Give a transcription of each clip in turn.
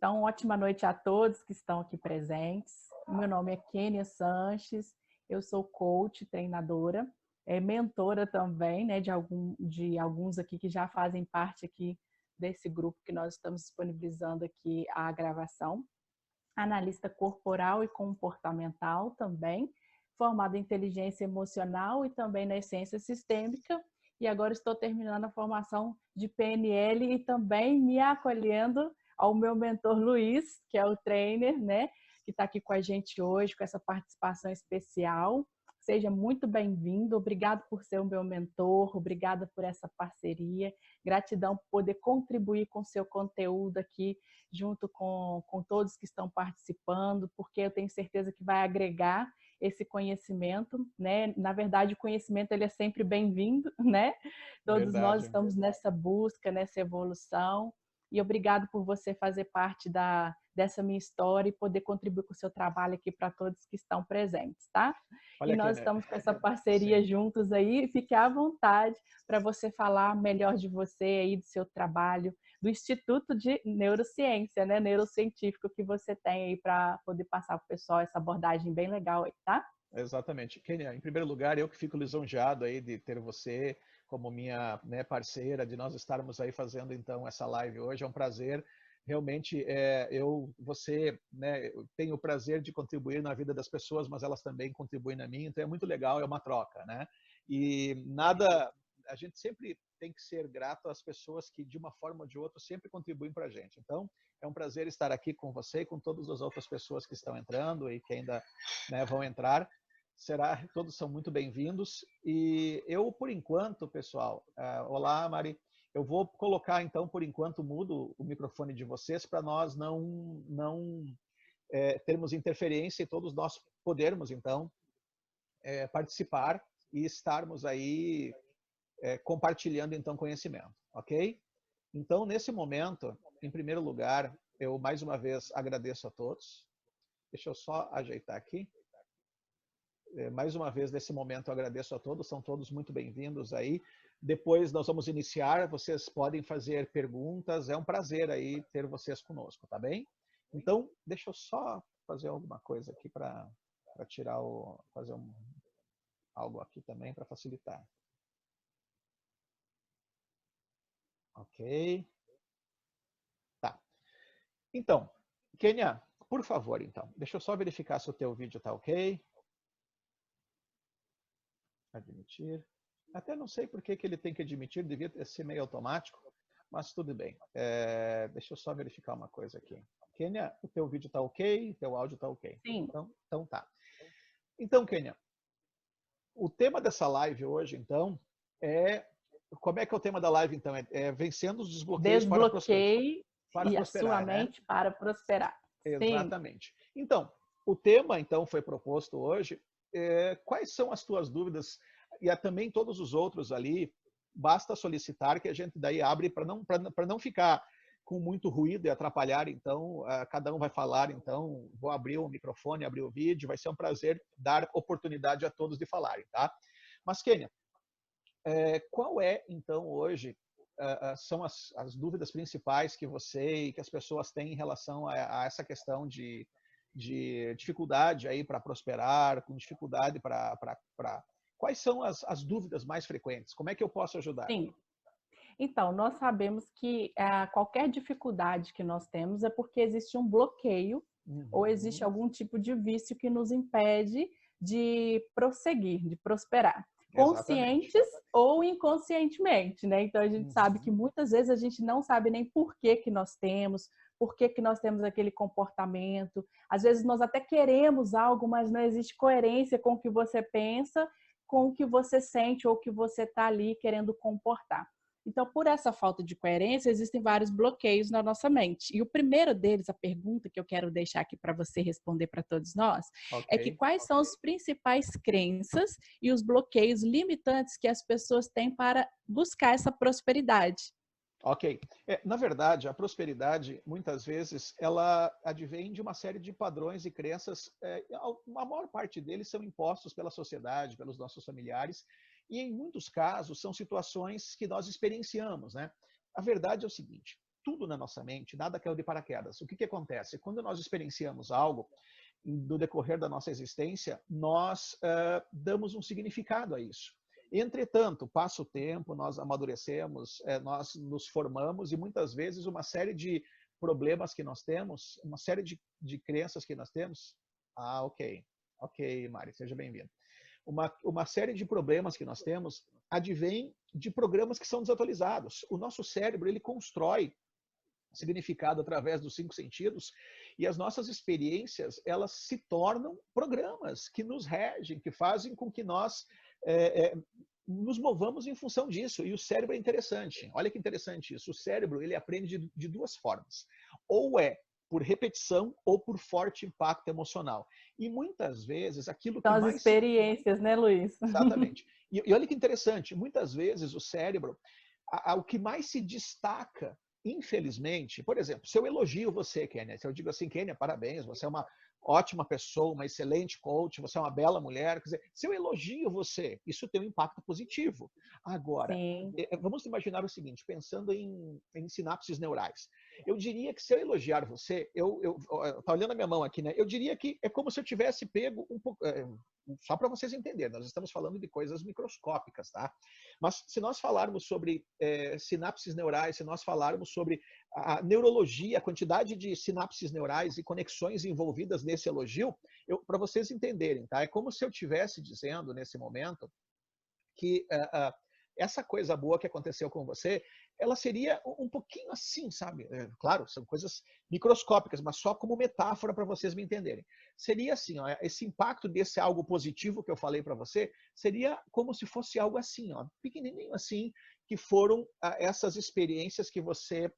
Então, ótima noite a todos que estão aqui presentes. Meu nome é Kênia Sanches, eu sou coach, treinadora, mentora também, né, de alguns aqui que já fazem parte aqui desse grupo que nós estamos disponibilizando aqui a gravação. Analista corporal e comportamental também, formada em inteligência emocional e também na ciência sistêmica. E agora estou terminando a formação de PNL e também me acolhendo ao meu mentor Luiz, que é o trainer, né, que está aqui com a gente hoje, com essa participação especial. Seja muito bem-vindo, obrigado por ser o meu mentor, obrigada por essa parceria, gratidão por poder contribuir com o seu conteúdo aqui, junto com todos que estão participando, porque eu tenho certeza que vai agregar esse conhecimento, né? Na verdade, o conhecimento ele é sempre bem-vindo, né? Todos nós Verdade. estamos nessa busca, nessa evolução, e obrigado por você fazer parte dessa minha história e poder contribuir com o seu trabalho aqui para todos que estão presentes, tá? E Olha, nós Kênia, estamos com essa parceria sim. juntos aí, fique à vontade para você falar melhor de você aí, do seu trabalho, do Instituto de Neurociência, né, neurocientífico que você tem aí para poder passar para o pessoal essa abordagem bem legal aí, tá? Exatamente. Kênia, em primeiro lugar, eu que fico lisonjeado aí de ter você como minha, né, parceira, de nós estarmos aí fazendo então essa live hoje. É um prazer. Realmente, você, né, eu tenho o prazer de contribuir na vida das pessoas, mas elas também contribuem na minha. Então é muito legal, é uma troca, né? E nada, a gente sempre tem que ser grato às pessoas que de uma forma ou de outra sempre contribuem para a gente. Então é um prazer estar aqui com você e com todas as outras pessoas que estão entrando e que ainda, né, vão entrar. Todos são muito bem-vindos. E eu, por enquanto, pessoal, olá, Mari, eu vou colocar, então, por enquanto, mudo o microfone de vocês para nós não termos interferência e todos nós podermos, então, participar e estarmos aí compartilhando, então, conhecimento, ok? Então, nesse momento, em primeiro lugar, eu mais uma vez agradeço a todos. Deixa eu só ajeitar aqui. Mais uma vez, nesse momento, eu agradeço a todos, são todos muito bem-vindos aí. Depois nós vamos iniciar, vocês podem fazer perguntas, é um prazer aí ter vocês conosco, tá bem? Então, deixa eu só fazer alguma coisa aqui para tirar algo aqui também para facilitar. Ok. Tá. Então, Kênia, por favor, então, deixa eu só verificar se o teu vídeo tá ok. Admitir. Até não sei por que ele tem que admitir, devia ser meio automático, mas tudo bem. Deixa eu só verificar uma coisa aqui. Kênia, o teu vídeo está ok? O teu áudio está ok? Sim. Então tá. Então, Kênia, o tema dessa live hoje, então, é... Como é que é o tema da live, então? É vencendo os desbloqueios para Desbloqueie e a sua prosperar, né? mente para prosperar. Sim. Exatamente. Então, o tema, então, foi proposto hoje. Quais são as tuas dúvidas? E também todos os outros ali, basta solicitar que a gente daí abre para não ficar com muito ruído e atrapalhar. Então, cada um vai falar. Então, vou abrir o microfone, abrir o vídeo. Vai ser um prazer dar oportunidade a todos de falarem, tá? Mas, Kênia, qual é, então, hoje, são as dúvidas principais que você e que as pessoas têm em relação a essa questão de dificuldade aí para prosperar, com dificuldade para... Quais são as dúvidas mais frequentes? Como é que eu posso ajudar? Sim. Então, nós sabemos que qualquer dificuldade que nós temos é porque existe um bloqueio ou existe Uhum. algum tipo de vício que nos impede de prosseguir, de prosperar. Exatamente. Conscientes ou inconscientemente, né? Então, a gente sabe que Uhum. muitas vezes a gente não sabe nem por que nós temos, por que nós temos aquele comportamento. Às vezes nós até queremos algo, mas não existe coerência com o que você pensa, com o que você sente ou o que você está ali querendo comportar. Então, por essa falta de coerência, existem vários bloqueios na nossa mente. E o primeiro deles, a pergunta que eu quero deixar aqui para você responder para todos nós, é que Ok. quais são as principais crenças e os bloqueios limitantes que as pessoas têm para buscar essa prosperidade? Ok. Na verdade, a prosperidade, muitas vezes, ela advém de uma série de padrões e crenças. A maior parte deles são impostos pela sociedade, pelos nossos familiares, e em muitos casos são situações que nós experienciamos, né? A verdade é o seguinte, tudo na nossa mente, nada caiu de paraquedas. O que acontece? Quando nós experienciamos algo, no decorrer da nossa existência, nós damos um significado a isso. Entretanto, passa o tempo, nós amadurecemos, nós nos formamos e muitas vezes uma série de problemas que nós temos, uma série de crenças que nós temos. Ah, ok. Ok, Mari, seja bem-vindo. Uma série de problemas que nós temos advém de programas que são desatualizados. O nosso cérebro, ele constrói significado através dos 5 sentidos e as nossas experiências, elas se tornam programas que nos regem, que fazem com que nós nos movamos em função disso. E o cérebro é interessante. Olha que interessante isso. O cérebro, ele aprende de 2 formas. Ou é por repetição ou por forte impacto emocional. E muitas vezes aquilo que São as mais... experiências, né, Luiz? Exatamente. E olha que interessante, muitas vezes o cérebro, o que mais se destaca, infelizmente, por exemplo, se eu elogio você, Kênia, se eu digo assim, Kênia, parabéns, você é uma ótima pessoa, uma excelente coach, você é uma bela mulher, quer dizer, se eu elogio você, isso tem um impacto positivo. Agora, Sim. vamos imaginar o seguinte, pensando em sinapses neurais. Eu diria que se eu elogiar você, tá olhando a minha mão aqui, né? Eu diria que é como se eu tivesse pego um pouco, só para vocês entenderem, nós estamos falando de coisas microscópicas, tá? Mas se nós falarmos sobre sinapses neurais, se nós falarmos sobre a neurologia, a quantidade de sinapses neurais e conexões envolvidas nesse elogio, para vocês entenderem, tá? É como se eu estivesse dizendo nesse momento que essa coisa boa que aconteceu com você, ela seria um pouquinho assim, sabe? Claro, são coisas microscópicas, mas só como metáfora para vocês me entenderem. Seria assim, ó, esse impacto desse algo positivo que eu falei para você, seria como se fosse algo assim, ó, pequenininho assim, que foram essas experiências que você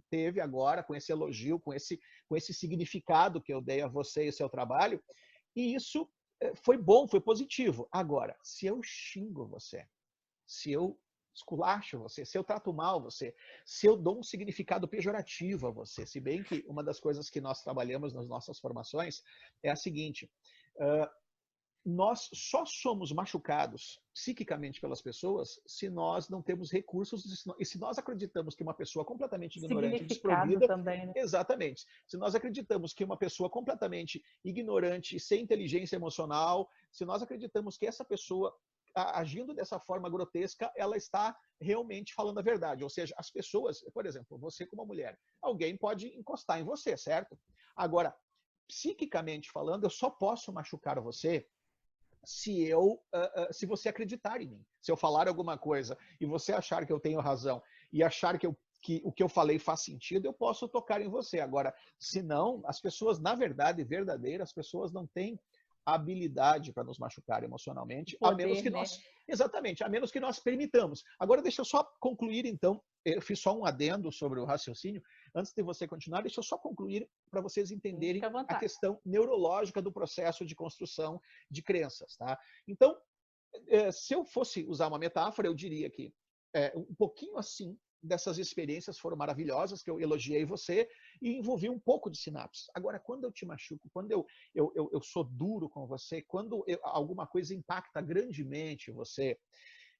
teve agora com esse elogio, com esse significado que eu dei a você e seu trabalho, e isso foi bom, foi positivo. Agora, se eu xingo você, se eu esculacho você, se eu trato mal você, se eu dou um significado pejorativo a você, se bem que uma das coisas que nós trabalhamos nas nossas formações é a seguinte, nós só somos machucados psiquicamente pelas pessoas se nós não temos recursos e se nós acreditamos que uma pessoa completamente ignorante e Significado desprovida, também, né? exatamente, se nós acreditamos que uma pessoa completamente ignorante, sem inteligência emocional, se nós acreditamos que essa pessoa agindo dessa forma grotesca, ela está realmente falando a verdade. Ou seja, as pessoas, por exemplo, você como mulher, alguém pode encostar em você, certo? Agora, psiquicamente falando, eu só posso machucar você se você acreditar em mim. Se eu falar alguma coisa e você achar que eu tenho razão e achar que o que eu falei faz sentido, eu posso tocar em você. Agora, se não, as pessoas, na verdade, verdadeira, as pessoas não têm habilidade para nos machucar emocionalmente, a menos Poder, que né? nós, exatamente, a menos que nós permitamos. Agora, deixa eu só concluir, então, eu fiz só um adendo sobre o raciocínio, antes de você continuar, deixa eu só concluir para vocês entenderem Fica à a vontade. questão neurológica do processo de construção de crenças, tá? Então, se eu fosse usar uma metáfora, eu diria que um pouquinho assim dessas experiências foram maravilhosas, que eu elogiei você, e envolvi um pouco de sinapse. Agora, quando eu te machuco, quando eu sou duro com você, quando alguma coisa impacta grandemente você,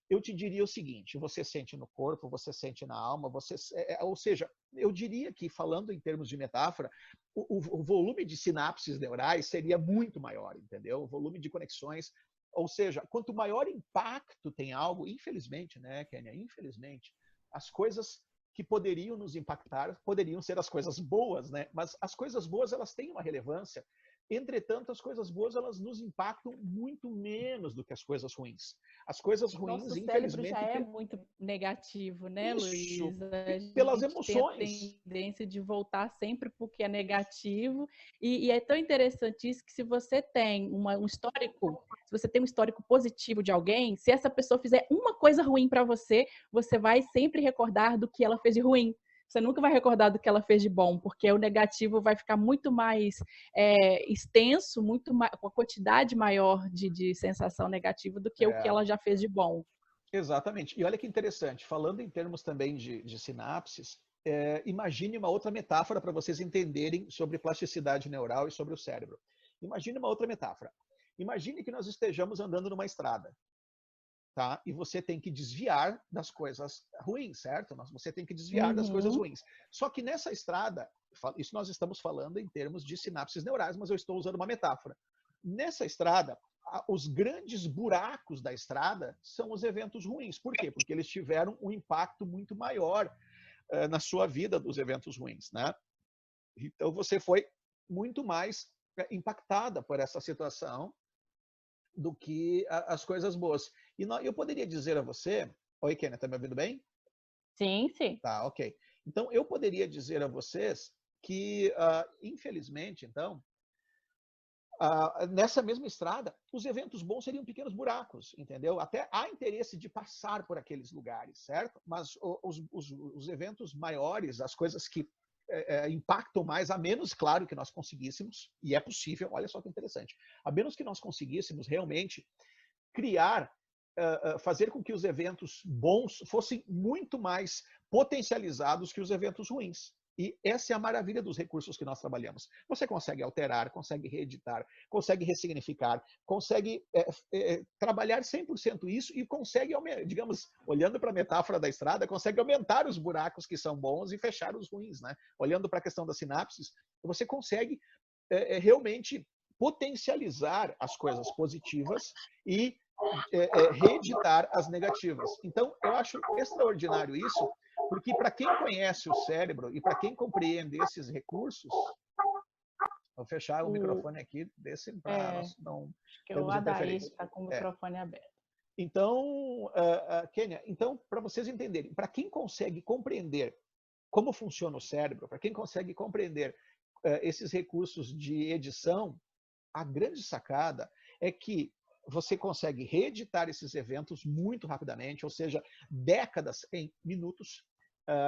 eu te diria o seguinte, você sente no corpo, você sente na alma, ou seja, eu diria que, falando em termos de metáfora, o volume de sinapses neurais seria muito maior, entendeu? O volume de conexões, ou seja, quanto maior impacto tem algo, infelizmente, né, Kênia, infelizmente, as coisas que poderiam nos impactar poderiam ser as coisas boas, né? Mas as coisas boas, elas têm uma relevância. Entretanto, as coisas boas, elas nos impactam muito menos do que as coisas ruins. As coisas ruins, Nosso cérebro já infelizmente, é muito negativo, né, isso, Luiz? A pelas gente tem a emoções. tendência de voltar sempre porque é negativo. E é tão interessante isso que se você tem um histórico, se você tem um histórico positivo de alguém, se essa pessoa fizer uma coisa ruim para você, você vai sempre recordar do que ela fez de ruim. Você nunca vai recordar do que ela fez de bom, porque o negativo vai ficar muito mais extenso, com a quantidade maior de sensação negativa do que o que É, ela já fez de bom. exatamente. E olha que interessante, falando em termos também de sinapses, imagine uma outra metáfora para vocês entenderem sobre plasticidade neural e sobre o cérebro. Imagine uma outra metáfora. Imagine que nós estejamos andando numa estrada. tá? E você tem que desviar das coisas ruins, certo? Você tem que desviar das coisas Uhum. ruins. Só que nessa estrada, isso nós estamos falando em termos de sinapses neurais, mas eu estou usando uma metáfora. Nessa estrada, os grandes buracos da estrada são os eventos ruins. Por quê? Porque eles tiveram um impacto muito maior na sua vida dos eventos ruins, né? Então você foi muito mais impactada por essa situação do que as coisas boas. E eu poderia dizer a você, oi, Kenia, tá me ouvindo bem? Sim, sim. Tá, ok. Então eu poderia dizer a vocês que, infelizmente, então, nessa mesma estrada, os eventos bons seriam pequenos buracos, entendeu? Até há interesse de passar por aqueles lugares, certo? Mas os eventos maiores, as coisas que impactam mais, a menos, claro, que nós conseguíssemos, e é possível, olha só que interessante, a menos que nós conseguíssemos realmente criar, fazer com que os eventos bons fossem muito mais potencializados que os eventos ruins. E essa é a maravilha dos recursos que nós trabalhamos. Você consegue alterar, consegue reeditar, consegue ressignificar, consegue trabalhar 100% isso e consegue, digamos, olhando para a metáfora da estrada, consegue aumentar os buracos que são bons e fechar os ruins, né? Olhando para a questão das sinapses, você consegue realmente potencializar as coisas positivas e reeditar as negativas. Então, eu acho extraordinário isso, porque para quem conhece o cérebro e para quem compreende esses recursos, vou fechar o O, microfone aqui desse para é, nós não acho que o termos Adair interferência. está com o É. microfone aberto. Então, Kênia, então, para vocês entenderem, para quem consegue compreender como funciona o cérebro, para quem consegue compreender esses recursos de edição, a grande sacada é que você consegue reeditar esses eventos muito rapidamente, ou seja, décadas em minutos.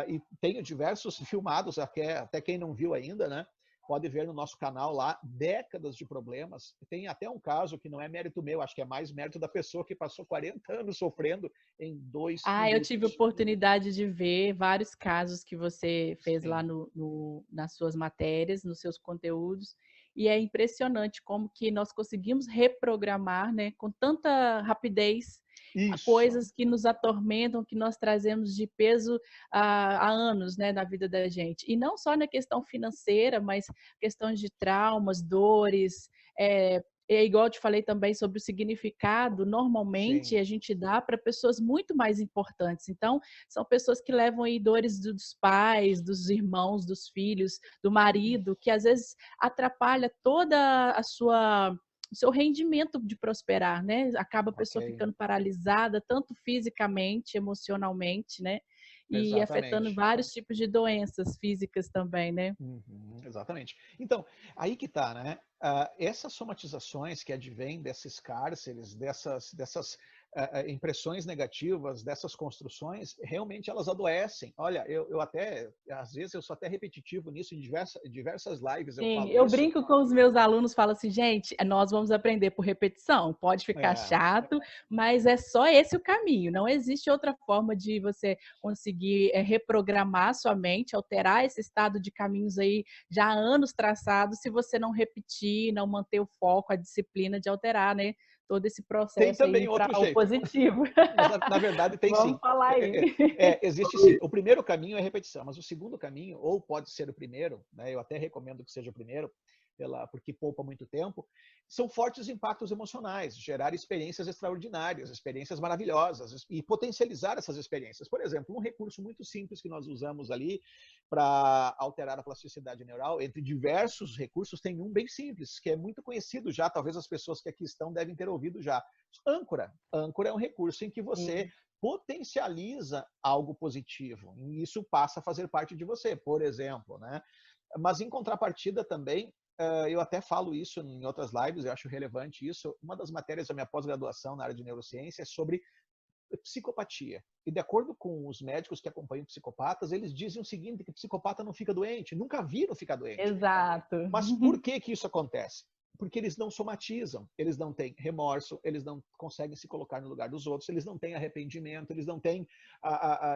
E tenho diversos filmados, até quem não viu ainda, né? Pode ver no nosso canal lá, décadas de problemas. Tem até um caso que não é mérito meu, acho que é mais mérito da pessoa que passou 40 anos sofrendo em 2 Ah, eu tive minutos. oportunidade de ver vários casos que você fez lá Sim. nas suas matérias, nos seus conteúdos, e é impressionante como que nós conseguimos reprogramar, né, com tanta rapidez, Isso. coisas que nos atormentam, que nós trazemos de peso há anos, né, na vida da gente. E não só na questão financeira, mas questões de traumas, dores, é igual eu te falei também sobre o significado, normalmente Sim. a gente dá para pessoas muito mais importantes. Então, são pessoas que levam aí dores dos pais, dos irmãos, dos filhos, do marido, que às vezes atrapalha toda a sua o seu rendimento de prosperar, né? Acaba a pessoa Ok. ficando paralisada, tanto fisicamente, emocionalmente, né? E afetando Exatamente. vários tipos de doenças físicas também, né? Uhum, exatamente. Então, aí que tá, né? Essas somatizações que advêm desses cárceres, dessas impressões negativas, dessas construções, realmente elas adoecem. Olha, eu até, às vezes, eu sou até repetitivo nisso, em diversas lives eu Sim, falo eu isso. brinco com os meus alunos, falo assim, gente, nós vamos aprender por repetição, pode ficar É, chato, mas é só esse o caminho, não existe outra forma de você conseguir reprogramar sua mente, alterar esse estado de caminhos aí já há anos traçados, se você não repetir, não manter o foco, a disciplina de alterar, né, todo esse tem processo aí também para outro o jeito, positivo. mas na verdade tem Vamos sim. falar aí. Existe sim. O primeiro caminho é a repetição, mas o segundo caminho, ou pode ser o primeiro, né, eu até recomendo que seja o primeiro, porque poupa muito tempo, são fortes impactos emocionais, gerar experiências extraordinárias, experiências maravilhosas e potencializar essas experiências. Por exemplo, um recurso muito simples que nós usamos ali para alterar a plasticidade neural, entre diversos recursos, tem um bem simples, que é muito conhecido já, talvez as pessoas que aqui estão devem ter ouvido já. Âncora. Âncora é um recurso em que você Sim. potencializa algo positivo, e isso passa a fazer parte de você, por exemplo, né? Mas em contrapartida também, eu até falo isso em outras lives, eu acho relevante isso. Uma das matérias da minha pós-graduação na área de neurociência é sobre psicopatia. E de acordo com os médicos que acompanham psicopatas, eles dizem o seguinte, que psicopata não fica doente, nunca viram ficar doente. Exato. Mas por que isso acontece? Porque eles não somatizam, eles não têm remorso, eles não conseguem se colocar no lugar dos outros, eles não têm arrependimento, eles não têm,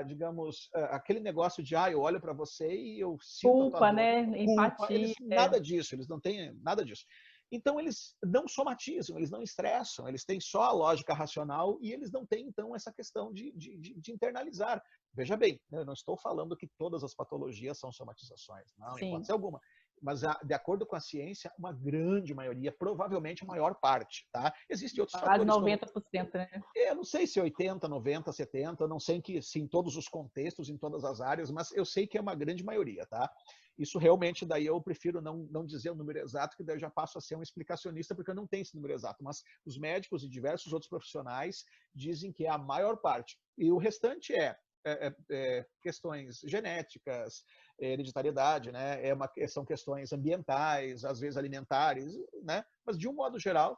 digamos, aquele negócio de, eu olho para você e eu sinto a tua Culpa, dor, né? culpa, Empatia. eles nada disso, eles não têm nada disso. Então, eles não somatizam, eles não estressam, eles têm só a lógica racional e eles não têm, então, essa questão de internalizar. Veja bem, eu não estou falando que todas as patologias são somatizações, não, em Sim, hipótese alguma. Mas, de acordo com a ciência, uma grande maioria, provavelmente a maior parte, tá? Existem outros quase fatores, como 90%, né? eu não sei se 80, 90, 70, eu não sei se em todos os contextos, em todas as áreas, mas eu sei que é uma grande maioria, tá? Isso realmente, daí eu prefiro não dizer o número exato, que daí eu já passo a ser um explicacionista, porque eu não tenho esse número exato, mas os médicos e diversos outros profissionais dizem que é a maior parte. E o restante é questões genéticas, hereditariedade, né? São questões ambientais, às vezes alimentares, né? Mas, de um modo geral,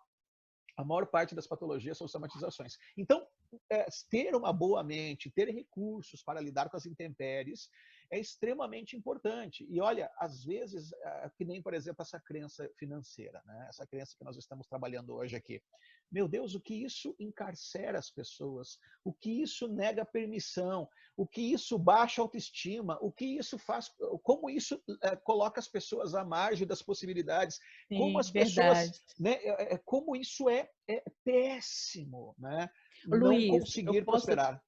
a maior parte das patologias são somatizações. Então, ter uma boa mente, ter recursos para lidar com as intempéries é extremamente importante. E olha, às vezes, que nem, por exemplo, essa crença financeira, né? Essa crença que nós estamos trabalhando hoje aqui. Meu Deus, o que isso encarcera as pessoas? O que isso nega permissão? O que isso baixa a autoestima? O que isso faz? Como isso coloca as pessoas à margem das possibilidades? Como Sim, as pessoas, verdade. né, como isso é péssimo, né? Não Luiz, conseguir prosperar.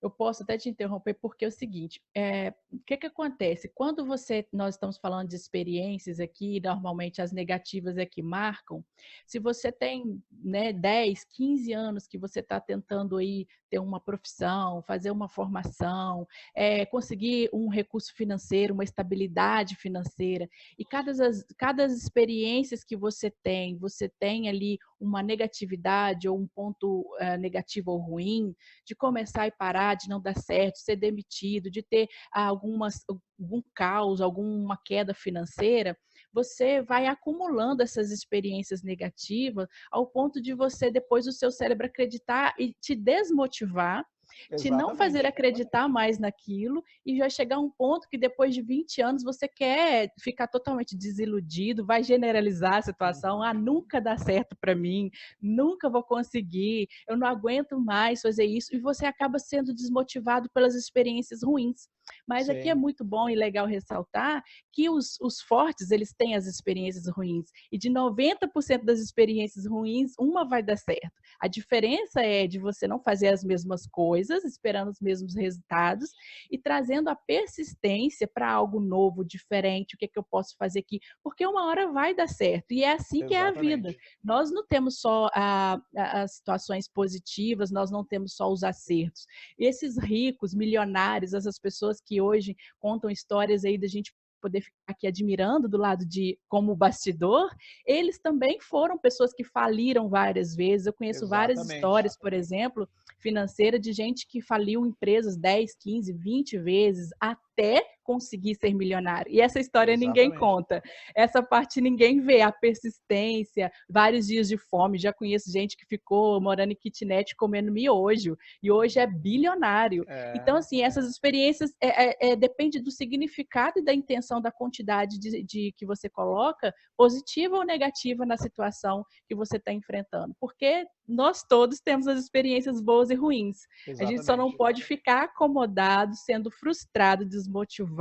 eu posso até te interromper porque é o seguinte, o que que acontece? Quando nós estamos falando de experiências aqui, normalmente as negativas é que marcam. Se você tem, né, 10, 15 anos que você está tentando aí ter uma profissão, fazer uma formação, conseguir um recurso financeiro, uma estabilidade financeira, e cada experiências que você tem ali uma negatividade ou um ponto negativo ou ruim, de começar e parar, de não dar certo, ser demitido, de ter algum caos, alguma queda financeira, você vai acumulando essas experiências negativas ao ponto de você, depois, o seu cérebro acreditar e te desmotivar, te não fazer Exatamente. acreditar mais naquilo, e vai chegar um ponto que depois de 20 anos você quer ficar totalmente desiludido, vai generalizar a situação, Uhum. nunca dá certo para mim, nunca vou conseguir, eu não aguento mais fazer isso, e você acaba sendo desmotivado pelas experiências ruins. Mas aqui é Sim, muito bom e legal ressaltar que os fortes, eles têm as experiências ruins, e de 90% das experiências ruins, uma vai dar certo. A diferença é de você não fazer as mesmas coisas, esperando os mesmos resultados, e trazendo a persistência para algo novo, diferente, o que é que eu posso fazer aqui, porque uma hora vai dar certo, e é assim que é a vida. exatamente. Nós não temos só as situações positivas, nós não temos só os acertos. Esses ricos, milionários, essas pessoas que hoje contam histórias aí da gente poder ficar aqui admirando do lado de como bastidor, eles também foram pessoas que faliram várias vezes. Eu conheço várias Exatamente. histórias, por exemplo, financeira de gente que faliu empresas 10, 15, 20 vezes até conseguir ser milionário. E essa história ninguém Exatamente. conta. Essa parte ninguém vê, a persistência, vários dias de fome. Já conheço gente que ficou morando em kitnet comendo miojo e hoje é bilionário. Então, É, assim, essas experiências depende do significado e da intenção, da quantidade de que você coloca, positiva ou negativa na situação que você está enfrentando. Porque nós todos temos as experiências boas e ruins. A gente só não exatamente. pode ficar acomodado, sendo frustrado, desmotivado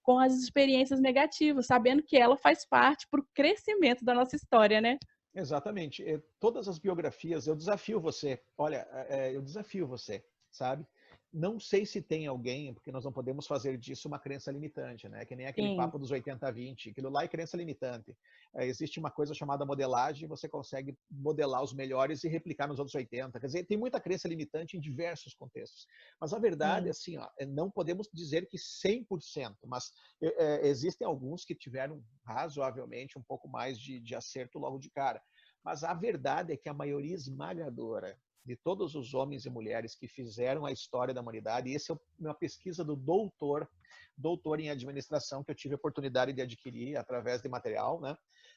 com as experiências negativas, sabendo que ela faz parte para o crescimento da nossa história, né? Exatamente. Todas as biografias, eu desafio você. Olha, eu desafio você, sabe? Não sei se tem alguém, porque nós não podemos fazer disso uma crença limitante, né? Que nem aquele Sim, papo dos 80-20. Aquilo lá é crença limitante. Existe uma coisa chamada modelagem, você consegue modelar os melhores e replicar nos outros 80. Quer dizer, tem muita crença limitante em diversos contextos. Mas a verdade é sim. assim, ó, não podemos dizer que 100%, mas existem alguns que tiveram razoavelmente um pouco mais de acerto logo de cara. Mas a verdade é que a maioria esmagadora de todos os homens e mulheres que fizeram a história da humanidade, e essa é uma pesquisa do doutor em administração, que eu tive a oportunidade de adquirir através de material, né?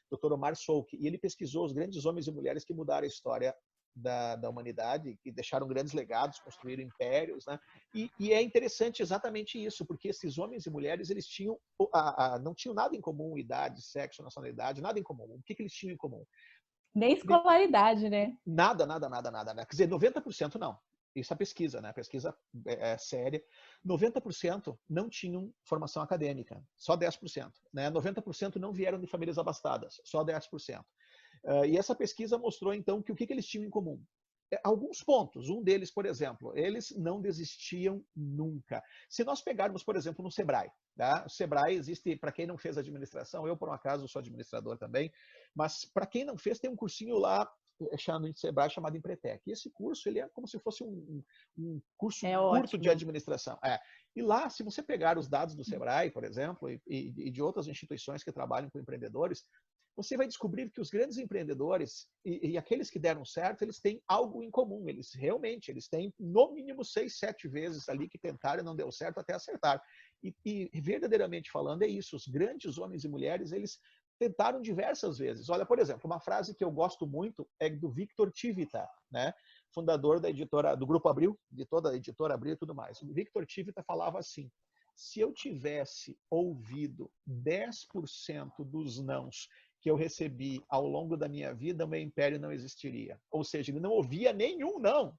Dr. Omar Souk, e ele pesquisou os grandes homens e mulheres que mudaram a história da humanidade, que deixaram grandes legados, construíram impérios, né? E é interessante exatamente isso, porque esses homens e mulheres, eles tinham não tinham nada em comum, idade, sexo, nacionalidade, nada em comum. O que eles tinham em comum? Nem escolaridade, né? Nada, nada, nada, nada, né? Quer dizer, 90% não. isso é pesquisa, né? Pesquisa séria. 90% não tinham formação acadêmica, só 10%. Né? 90% não vieram de famílias abastadas, só 10%. E essa pesquisa mostrou, então, que o que eles tinham em comum? Alguns pontos. Um deles, por exemplo, eles não desistiam nunca. Se nós pegarmos, por exemplo, no Sebrae, tá? O Sebrae existe, para quem não fez administração, eu, por um acaso, sou administrador também, mas para quem não fez, tem um cursinho lá no Sebrae chamado Empretec. E esse curso ele é como se fosse um curso curto de administração. E lá, se você pegar os dados do Sebrae, por exemplo, e de outras instituições que trabalham com empreendedores, você vai descobrir que os grandes empreendedores e aqueles que deram certo, eles têm algo em comum. Eles têm no mínimo 6, 7 vezes ali que tentaram e não deu certo até acertar. E verdadeiramente falando é isso. Os grandes homens e mulheres, eles tentaram diversas vezes. Olha, por exemplo, uma frase que eu gosto muito é do Victor Tivita, né? Fundador da editora, do Grupo Abril, de toda a editora Abril e tudo mais. O Victor Tivita falava assim: se eu tivesse ouvido 10% dos nãos que eu recebi ao longo da minha vida, o meu império não existiria. Ou seja, ele não ouvia nenhum não.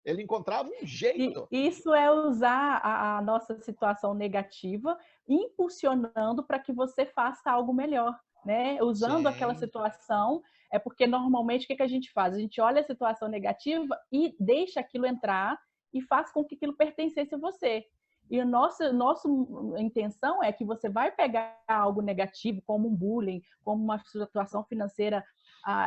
Ele encontrava um jeito. E isso é usar a nossa situação negativa, impulsionando para que você faça algo melhor, né? Usando aquela situação, é porque normalmente o que a gente faz? A gente olha a situação negativa e deixa aquilo entrar e faz com que aquilo pertencesse a você. E a nossa intenção é que você vai pegar algo negativo, como um bullying, como uma situação financeira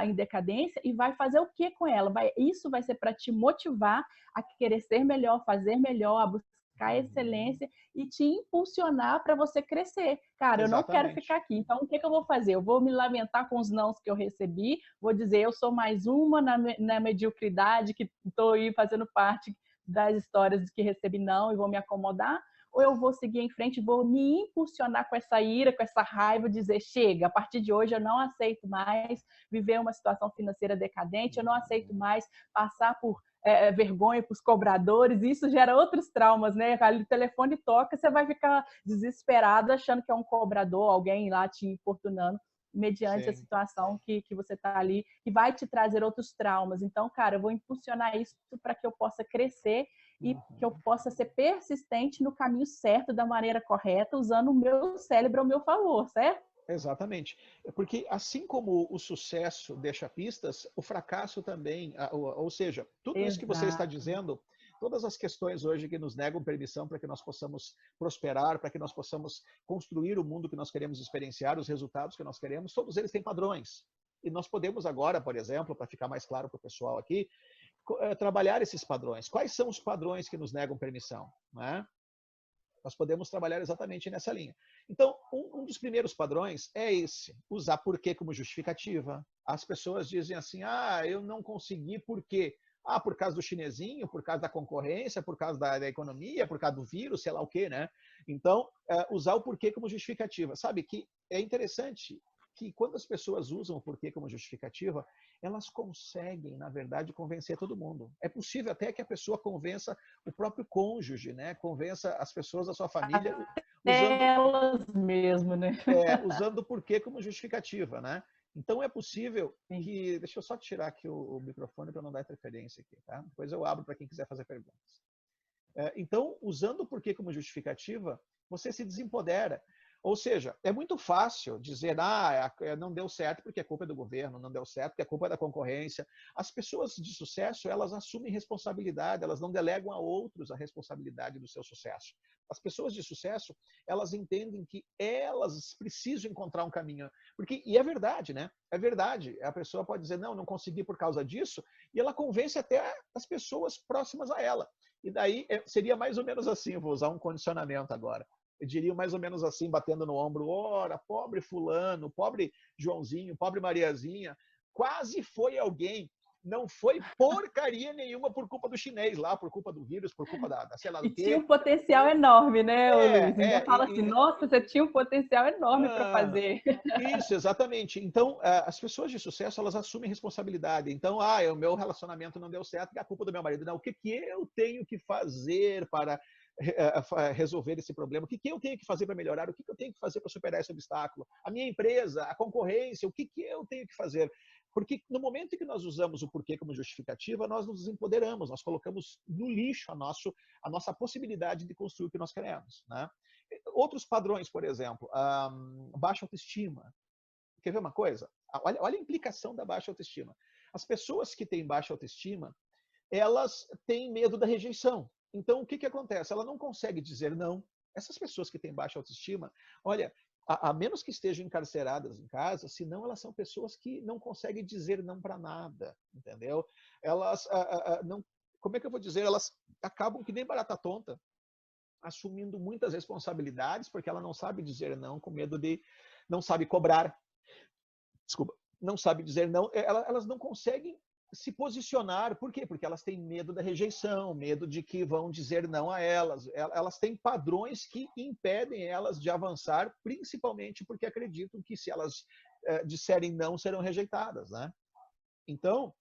em decadência, e vai fazer o que com ela? Isso vai ser para te motivar a querer ser melhor, fazer melhor, a buscar excelência e te impulsionar para você crescer. Cara, eu não quero ficar aqui, então o que eu vou fazer? Eu vou me lamentar com os nãos que eu recebi, vou dizer eu sou mais uma na mediocridade, que estou aí fazendo parte das histórias de que recebi não e vou me acomodar, ou eu vou seguir em frente, vou me impulsionar com essa ira, com essa raiva, dizer, chega, a partir de hoje eu não aceito mais viver uma situação financeira decadente, eu não aceito mais passar por vergonha para os cobradores, e isso gera outros traumas, né? O telefone toca, você vai ficar desesperado achando que é um cobrador, alguém lá te importunando, mediante a situação que você está ali, que vai te trazer outros traumas. Então, cara, eu vou impulsionar isso para que eu possa crescer e que eu possa ser persistente no caminho certo, da maneira correta, usando o meu cérebro ao meu favor, certo? Exatamente. Porque assim como o sucesso deixa pistas, o fracasso também, ou seja, tudo isso que você está dizendo, todas as questões hoje que nos negam permissão para que nós possamos prosperar, para que nós possamos construir o mundo que nós queremos experienciar, os resultados que nós queremos, todos eles têm padrões. E nós podemos agora, por exemplo, para ficar mais claro para o pessoal aqui, trabalhar esses padrões. Quais são os padrões que nos negam permissão? Né? Nós podemos trabalhar exatamente nessa linha. Então, um dos primeiros padrões é esse, usar porquê como justificativa. As pessoas dizem assim, eu não consegui por quê? Por causa do chinesinho, por causa da concorrência, por causa da economia, por causa do vírus, sei lá o quê, né? Então, usar o porquê como justificativa. Sabe que é interessante que quando as pessoas usam o porquê como justificativa, elas conseguem, na verdade, convencer todo mundo. É possível até que a pessoa convença o próprio cônjuge, né? Convença as pessoas da sua família usando elas mesmo, né? Usando o porquê como justificativa, né? Então é possível que... Deixa eu só tirar aqui o microfone para não dar interferência aqui, tá? Depois eu abro para quem quiser fazer perguntas. Então, usando o porquê como justificativa, você se desempodera. Ou seja, é muito fácil dizer, não deu certo porque a culpa é do governo, não deu certo porque a culpa é da concorrência. As pessoas de sucesso, elas assumem responsabilidade, elas não delegam a outros a responsabilidade do seu sucesso. As pessoas de sucesso, elas entendem que elas precisam encontrar um caminho. E é verdade, né? É verdade. A pessoa pode dizer, não consegui por causa disso, e ela convence até as pessoas próximas a ela. E daí seria mais ou menos assim, eu vou usar um condicionamento agora. Eu diria mais ou menos assim, batendo no ombro, ora, pobre fulano, pobre Joãozinho, pobre Mariazinha, quase foi alguém, não foi porcaria nenhuma por culpa do chinês lá, por culpa do vírus, por culpa da sei lá do quê. E tinha um potencial enorme, né, Luiz? Ainda fala assim, nossa, você tinha um potencial enorme para fazer. Isso, exatamente. Então, as pessoas de sucesso, elas assumem responsabilidade. Então, o meu relacionamento não deu certo, é a culpa do meu marido. Não, o que eu tenho que fazer para resolver esse problema? O que eu tenho que fazer para melhorar? O que eu tenho que fazer para superar esse obstáculo? A minha empresa, a concorrência, o que eu tenho que fazer? Porque no momento em que nós usamos o porquê como justificativa, nós nos empoderamos, nós colocamos no lixo a nossa possibilidade de construir o que nós queremos, né? Outros padrões, por exemplo, baixa autoestima. Quer ver uma coisa? Olha a implicação da baixa autoestima. As pessoas que têm baixa autoestima, elas têm medo da rejeição. Então, o que acontece? Ela não consegue dizer não. Essas pessoas que têm baixa autoestima, olha, a menos que estejam encarceradas em casa, senão elas são pessoas que não conseguem dizer não para nada, entendeu? Elas não, como é que eu vou dizer? Elas acabam que nem barata tonta, assumindo muitas responsabilidades, porque ela não sabe dizer não, com medo de, não sabe cobrar, desculpa, não sabe dizer não, elas não conseguem se posicionar. Por quê? Porque elas têm medo da rejeição, medo de que vão dizer não a elas. Elas têm padrões que impedem elas de avançar, principalmente porque acreditam que se elas disserem não, serão rejeitadas, né? Então,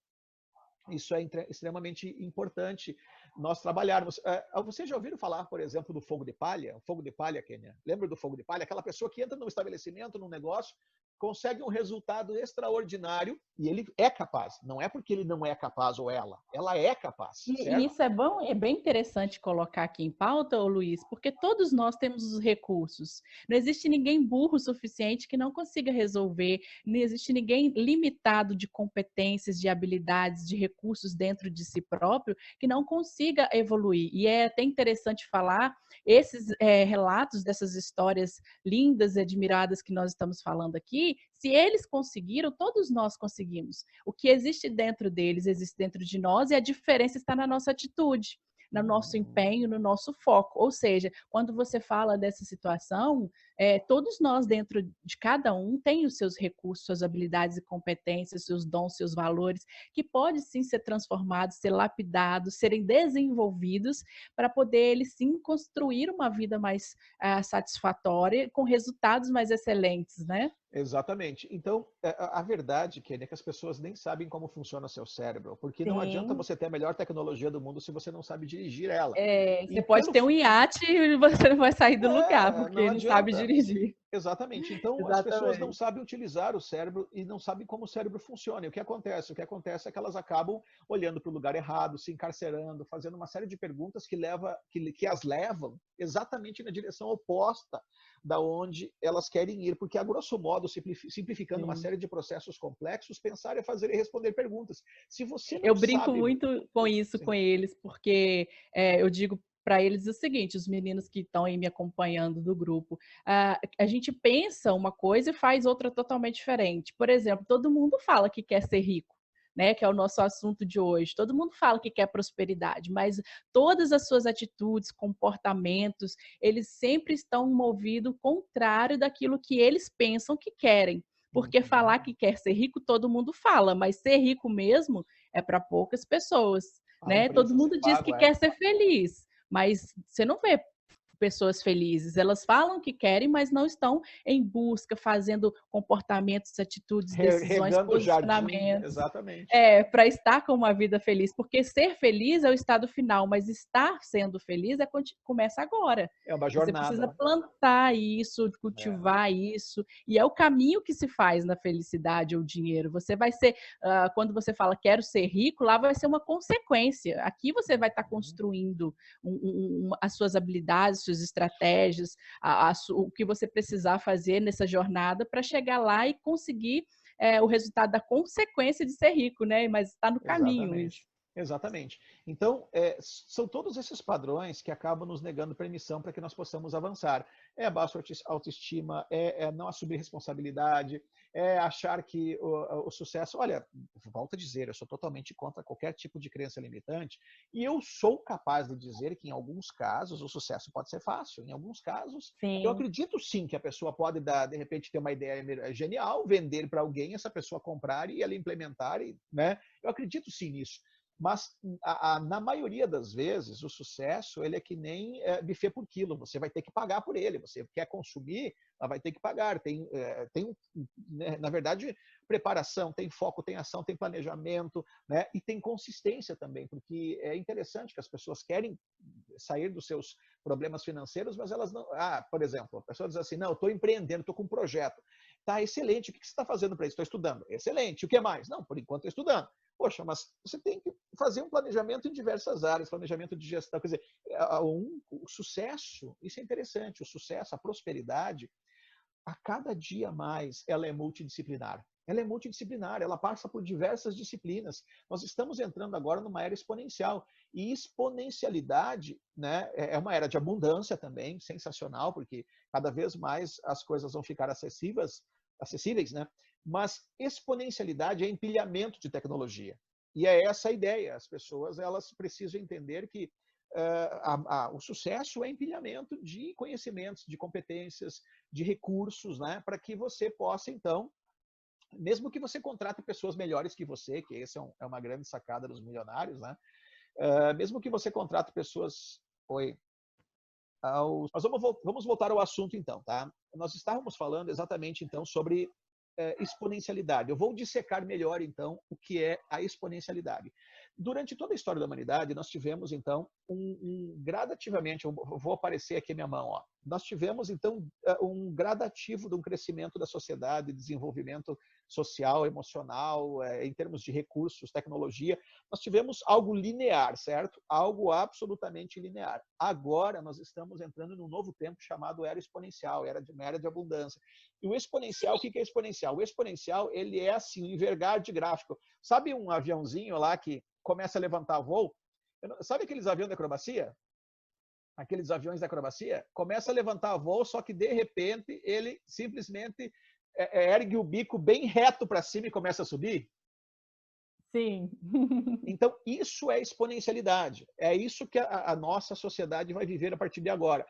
isso é extremamente importante nós trabalharmos. Vocês já ouviram falar, por exemplo, do fogo de palha? O fogo de palha, Kênia? Lembra do fogo de palha? Aquela pessoa que entra num estabelecimento, num negócio, consegue um resultado extraordinário e ele é capaz. Não é porque ele não é capaz ou ela é capaz, E certo? isso é bom, é bem interessante colocar aqui em pauta, ô Luiz, porque todos nós temos os recursos. Não existe ninguém burro o suficiente que não consiga resolver, não existe ninguém limitado de competências, de habilidades, de recursos dentro de si próprio que não consiga evoluir. E é até interessante falar esses relatos dessas histórias lindas e admiradas que nós estamos falando aqui. Se eles conseguiram, todos nós conseguimos. O que existe dentro deles existe dentro de nós e a diferença está na nossa atitude, no nosso empenho, no nosso foco. Ou seja, quando você fala dessa situação, todos nós dentro de cada um tem os seus recursos, suas habilidades e competências, seus dons, seus valores, que podem sim ser transformados, ser lapidados, serem desenvolvidos para poder eles sim construir uma vida mais satisfatória, com resultados mais excelentes, né? Exatamente. Então, a verdade, Kenny, é que as pessoas nem sabem como funciona o seu cérebro, porque não adianta Sim. você ter a melhor tecnologia do mundo se você não sabe dirigir ela. Você E pode pelo ter um iate e você não vai sair do lugar, não porque não sabe adianta. dirigir. Exatamente. Então, as pessoas não Exatamente. sabem utilizar o cérebro e não sabem como o cérebro funciona. E o que acontece? O que acontece é que elas acabam olhando para o lugar errado, se encarcerando, fazendo uma série de perguntas que as levam exatamente na direção oposta da onde elas querem ir. Porque, a grosso modo, simplificando uma Sim. série de processos complexos, pensar é fazer e responder perguntas. Se você Eu não brinco sabe... muito com isso com Sim. eles, porque eu digo para eles o seguinte, os meninos que estão aí me acompanhando do grupo, a gente pensa uma coisa e faz outra totalmente diferente. Por exemplo, todo mundo fala que quer ser rico, né, que é o nosso assunto de hoje. Todo mundo fala que quer prosperidade, mas todas as suas atitudes, comportamentos, eles sempre estão movidos contrário daquilo que eles pensam que querem. Porque Uhum. falar que quer ser rico, todo mundo fala, mas ser rico mesmo é para poucas pessoas, Há um né? Todo preço a ser mundo diz que pago, quer ser feliz, mas você não vê pessoas felizes. Elas falam que querem, mas não estão em busca, fazendo comportamentos, atitudes, decisões, Regando o jardim, posicionamentos. exatamente. Para estar com uma vida feliz, porque ser feliz é o estado final, mas estar sendo feliz começa agora. É uma Você precisa jornada. plantar isso, É. cultivar isso, e é o caminho que se faz na felicidade ou dinheiro. Você vai ser, quando você fala quero ser rico, lá vai ser uma consequência. Aqui você vai estar Uhum. construindo as suas habilidades, suas estratégias, o que você precisar fazer nessa jornada para chegar lá e conseguir o resultado da consequência de ser rico, né? Mas está no caminho isso. Exatamente. Exatamente. Então, são todos esses padrões que acabam nos negando permissão para que nós possamos avançar. É a baixa autoestima, é não assumir responsabilidade, é achar que o sucesso... Olha, volto a dizer, eu sou totalmente contra qualquer tipo de crença limitante e eu sou capaz de dizer que, em alguns casos, o sucesso pode ser fácil. Em alguns casos, eu Sim. acredito sim que a pessoa pode de repente, ter uma ideia genial, vender para alguém, essa pessoa comprar e ela implementar, né? Eu acredito sim nisso. Mas, na maioria das vezes, o sucesso ele é que nem buffet por quilo. Você vai ter que pagar por ele. Você quer consumir, mas vai ter que pagar. Né, na verdade, preparação, tem foco, tem ação, tem planejamento, né? E tem consistência também, porque é interessante que as pessoas querem sair dos seus problemas financeiros, mas elas não... por exemplo, a pessoa diz assim, não, eu estou empreendendo, estou com um projeto. Tá, excelente. O que você está fazendo para isso? Estou estudando. Excelente. O que mais? Não, por enquanto estou estudando. Poxa, mas você tem que fazer um planejamento em diversas áreas, planejamento de gestão. Quer dizer, o sucesso, isso é interessante, o sucesso, a prosperidade, a cada dia mais, ela é multidisciplinar. Ela é multidisciplinar, ela passa por diversas disciplinas. Nós estamos entrando agora numa era exponencial. E exponencialidade, né, é uma era de abundância também, sensacional, porque cada vez mais as coisas vão ficar acessíveis, né? Mas exponencialidade é empilhamento de tecnologia. E é essa a ideia. As pessoas elas precisam entender que o sucesso é empilhamento de conhecimentos, de competências, de recursos, né? Para que você possa, então, mesmo que você contrate pessoas melhores que você, que essa é uma grande sacada dos milionários, né? Mesmo que você contrate pessoas... Oi. Mas vamos voltar ao assunto, então, tá? Nós estávamos falando exatamente, então, sobre exponencialidade. Eu vou dissecar melhor, então, o que é a exponencialidade. Durante toda a história da humanidade, nós tivemos, então, gradativamente, eu vou aparecer aqui a minha mão, ó. Nós tivemos, então, um gradativo de um crescimento da sociedade, desenvolvimento social, emocional, em termos de recursos, tecnologia. Nós tivemos algo linear, certo? Algo absolutamente linear. Agora, nós estamos entrando num novo tempo chamado era exponencial, uma era de abundância. E o exponencial, o que é exponencial? O exponencial, ele é assim, um envergar de gráfico. Sabe um aviãozinho lá que começa a levantar voo? Sabe aqueles aviões da acrobacia? Aqueles aviões da acrobacia? Começa a levantar voo, só que de repente ele simplesmente ergue o bico bem reto para cima e começa a subir? Sim. Então, isso é exponencialidade. É isso que a nossa sociedade vai viver a partir de agora.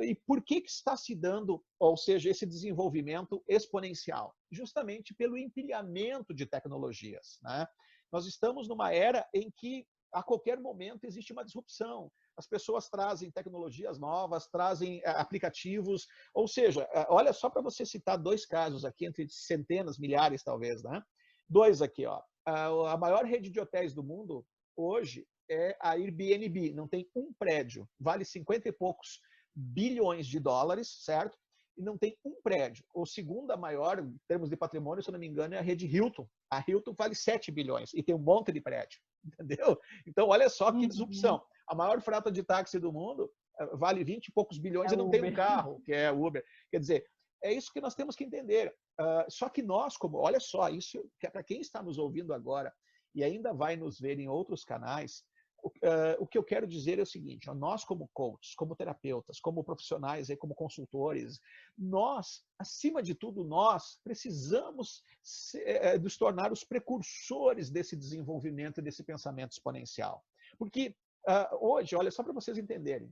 E por que está se dando, ou seja, esse desenvolvimento exponencial? Justamente pelo empilhamento de tecnologias, né? Nós estamos numa era em que, a qualquer momento, existe uma disrupção. As pessoas trazem tecnologias novas, trazem aplicativos, ou seja, olha só para você citar dois casos aqui, entre centenas, milhares talvez, né? Dois aqui, ó. A maior rede de hotéis do mundo, hoje, é a Airbnb. Não tem um prédio, vale 50 e poucos bilhões de dólares, certo? E não tem um prédio. O segunda maior, em termos de patrimônio, se eu não me engano, é a rede Hilton. A Hilton vale 7 bilhões e tem um monte de prédio, entendeu? Então, olha só que disrupção. A maior frota de táxi do mundo vale 20 e poucos bilhões e não tem um carro, que é o Uber. Quer dizer, é isso que nós temos que entender. Só que nós, olha só, isso que é para quem está nos ouvindo agora e ainda vai nos ver em outros canais, o que eu quero dizer é o seguinte: nós como coaches, como terapeutas, como profissionais, como consultores, nós, acima de tudo, nós precisamos nos tornar os precursores desse desenvolvimento e desse pensamento exponencial. Porque hoje, olha, só para vocês entenderem,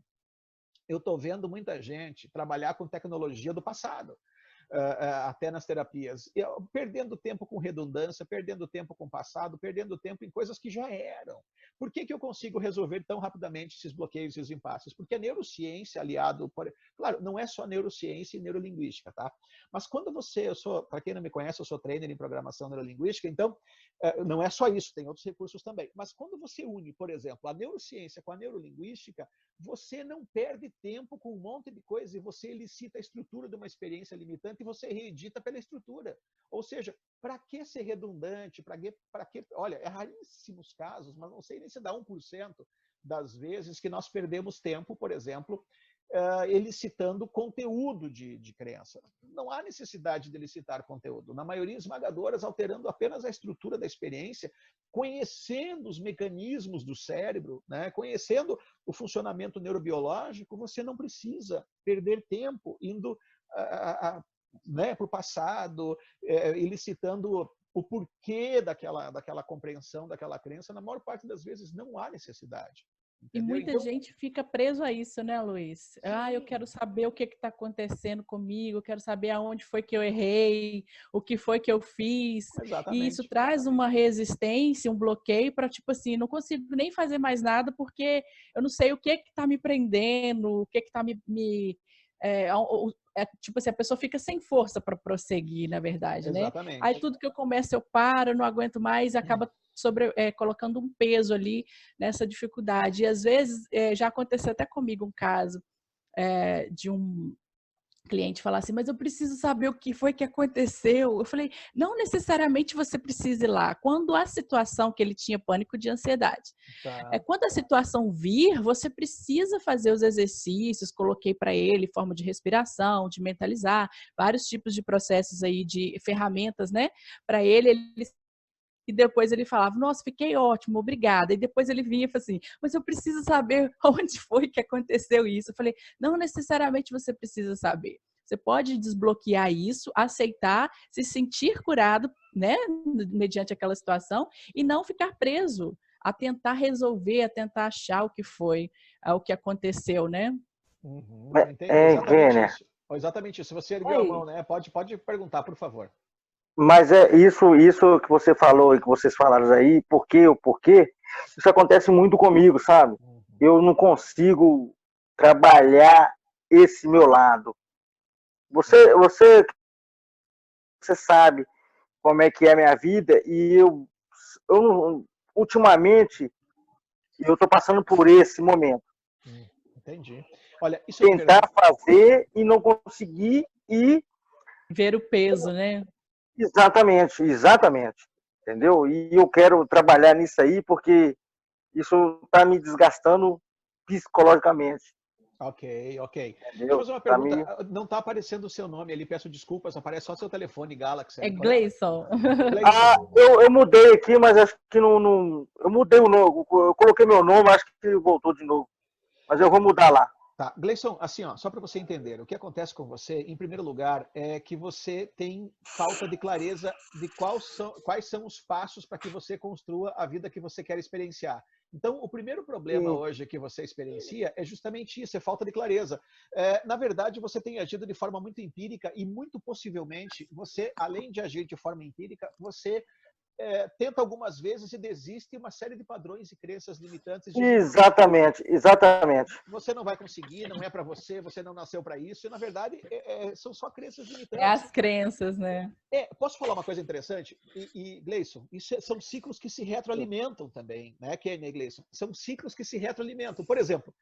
eu estou vendo muita gente trabalhar com tecnologia do passado. Até nas terapias, perdendo tempo com redundância, perdendo tempo com o passado, perdendo tempo em coisas que já eram. Por que eu consigo resolver tão rapidamente esses bloqueios e os impasses? Porque a neurociência, aliado, claro, não é só neurociência e neurolinguística, tá? Mas quando para quem não me conhece, eu sou trainer em programação neurolinguística, então não é só isso, tem outros recursos também. Mas quando você une, por exemplo, a neurociência com a neurolinguística, você não perde tempo com um monte de coisas e você elicita a estrutura de uma experiência limitante e você reedita pela estrutura. Ou seja, para que ser redundante? Para que? Olha, é raríssimos casos, mas não sei nem se dá 1% das vezes que nós perdemos tempo, por exemplo, elicitando conteúdo de crença. Não há necessidade de elicitar conteúdo. Na maioria esmagadora, alterando apenas a estrutura da experiência, conhecendo os mecanismos do cérebro, né? Conhecendo o funcionamento neurobiológico, você não precisa perder tempo indo né, para o passado, elicitando o porquê daquela compreensão, daquela crença. Na maior parte das vezes não há necessidade. Entendeu? E muita gente fica preso a isso, né, Luiz? Sim. Eu quero saber o que está acontecendo comigo, eu quero saber aonde foi que eu errei, o que foi que eu fiz. Exatamente. E isso traz uma resistência, um bloqueio para, tipo assim, não consigo nem fazer mais nada porque eu não sei o que está me prendendo, o que está tipo assim, a pessoa fica sem força para prosseguir, na verdade, Exatamente. né? Aí tudo que eu começo eu paro, não aguento mais, acaba colocando um peso ali nessa dificuldade. E às vezes já aconteceu até comigo um caso de um cliente falar assim, mas eu preciso saber o que foi que aconteceu. Eu falei, não necessariamente você precisa ir lá. Quando a situação que ele tinha pânico de ansiedade. Tá. Quando a situação vir, você precisa fazer os exercícios, coloquei para ele forma de respiração, de mentalizar, vários tipos de processos aí, de ferramentas, né? Para ele e depois ele falava, nossa, fiquei ótimo, obrigada. E depois ele vinha e falava assim, mas eu preciso saber onde foi que aconteceu isso. Eu falei, não necessariamente você precisa saber. Você pode desbloquear isso, aceitar, se sentir curado, né, mediante aquela situação, e não ficar preso a tentar resolver, a tentar achar o que foi, o que aconteceu, né? Uhum, Mas, entendi, exatamente Kênia, isso. Exatamente isso. Se você ergueu a Oi. mão, né? Pode perguntar, por favor. mas é isso que você falou e que vocês falaram aí, o porquê, isso acontece muito comigo, sabe? Uhum. Eu não consigo trabalhar esse meu lado. Você, Uhum. você, você sabe como é que é a minha vida e ultimamente, eu estou passando por esse momento. Entendi. Olha, isso é uma Tentar pergunta. fazer e não conseguir e Ver o peso, né? exatamente, entendeu? E eu quero trabalhar nisso aí porque isso está me desgastando psicologicamente, Ok, ok. Deixa eu entendeu? fazer uma Tá pergunta. me... Não está aparecendo o seu nome ali, peço desculpas, aparece só seu telefone Galaxy É ali. Qual é? Gleison. Ah, Gleison. eu mudei aqui, mas acho que não. Eu mudei o nome, eu coloquei meu nome, acho que voltou de novo. Mas eu vou mudar lá. Tá, Gleison, assim, ó, só para você entender, o que acontece com você, em primeiro lugar, é que você tem falta de clareza de quais são os passos para que você construa a vida que você quer experienciar. Então, o primeiro problema Sim, hoje que você experiencia é justamente isso, é falta de clareza. Na verdade, você tem agido de forma muito empírica e muito possivelmente você, além de agir de forma empírica, você tenta algumas vezes e desiste uma série de padrões e crenças limitantes, dizendo que exatamente. você não vai conseguir, não é para você, você não nasceu para isso. E, na verdade, são só crenças É limitantes. as crenças, né? Posso falar uma coisa interessante? Gleison, são ciclos que se retroalimentam também, né, Kênia e Gleison? São ciclos que se retroalimentam. Por exemplo,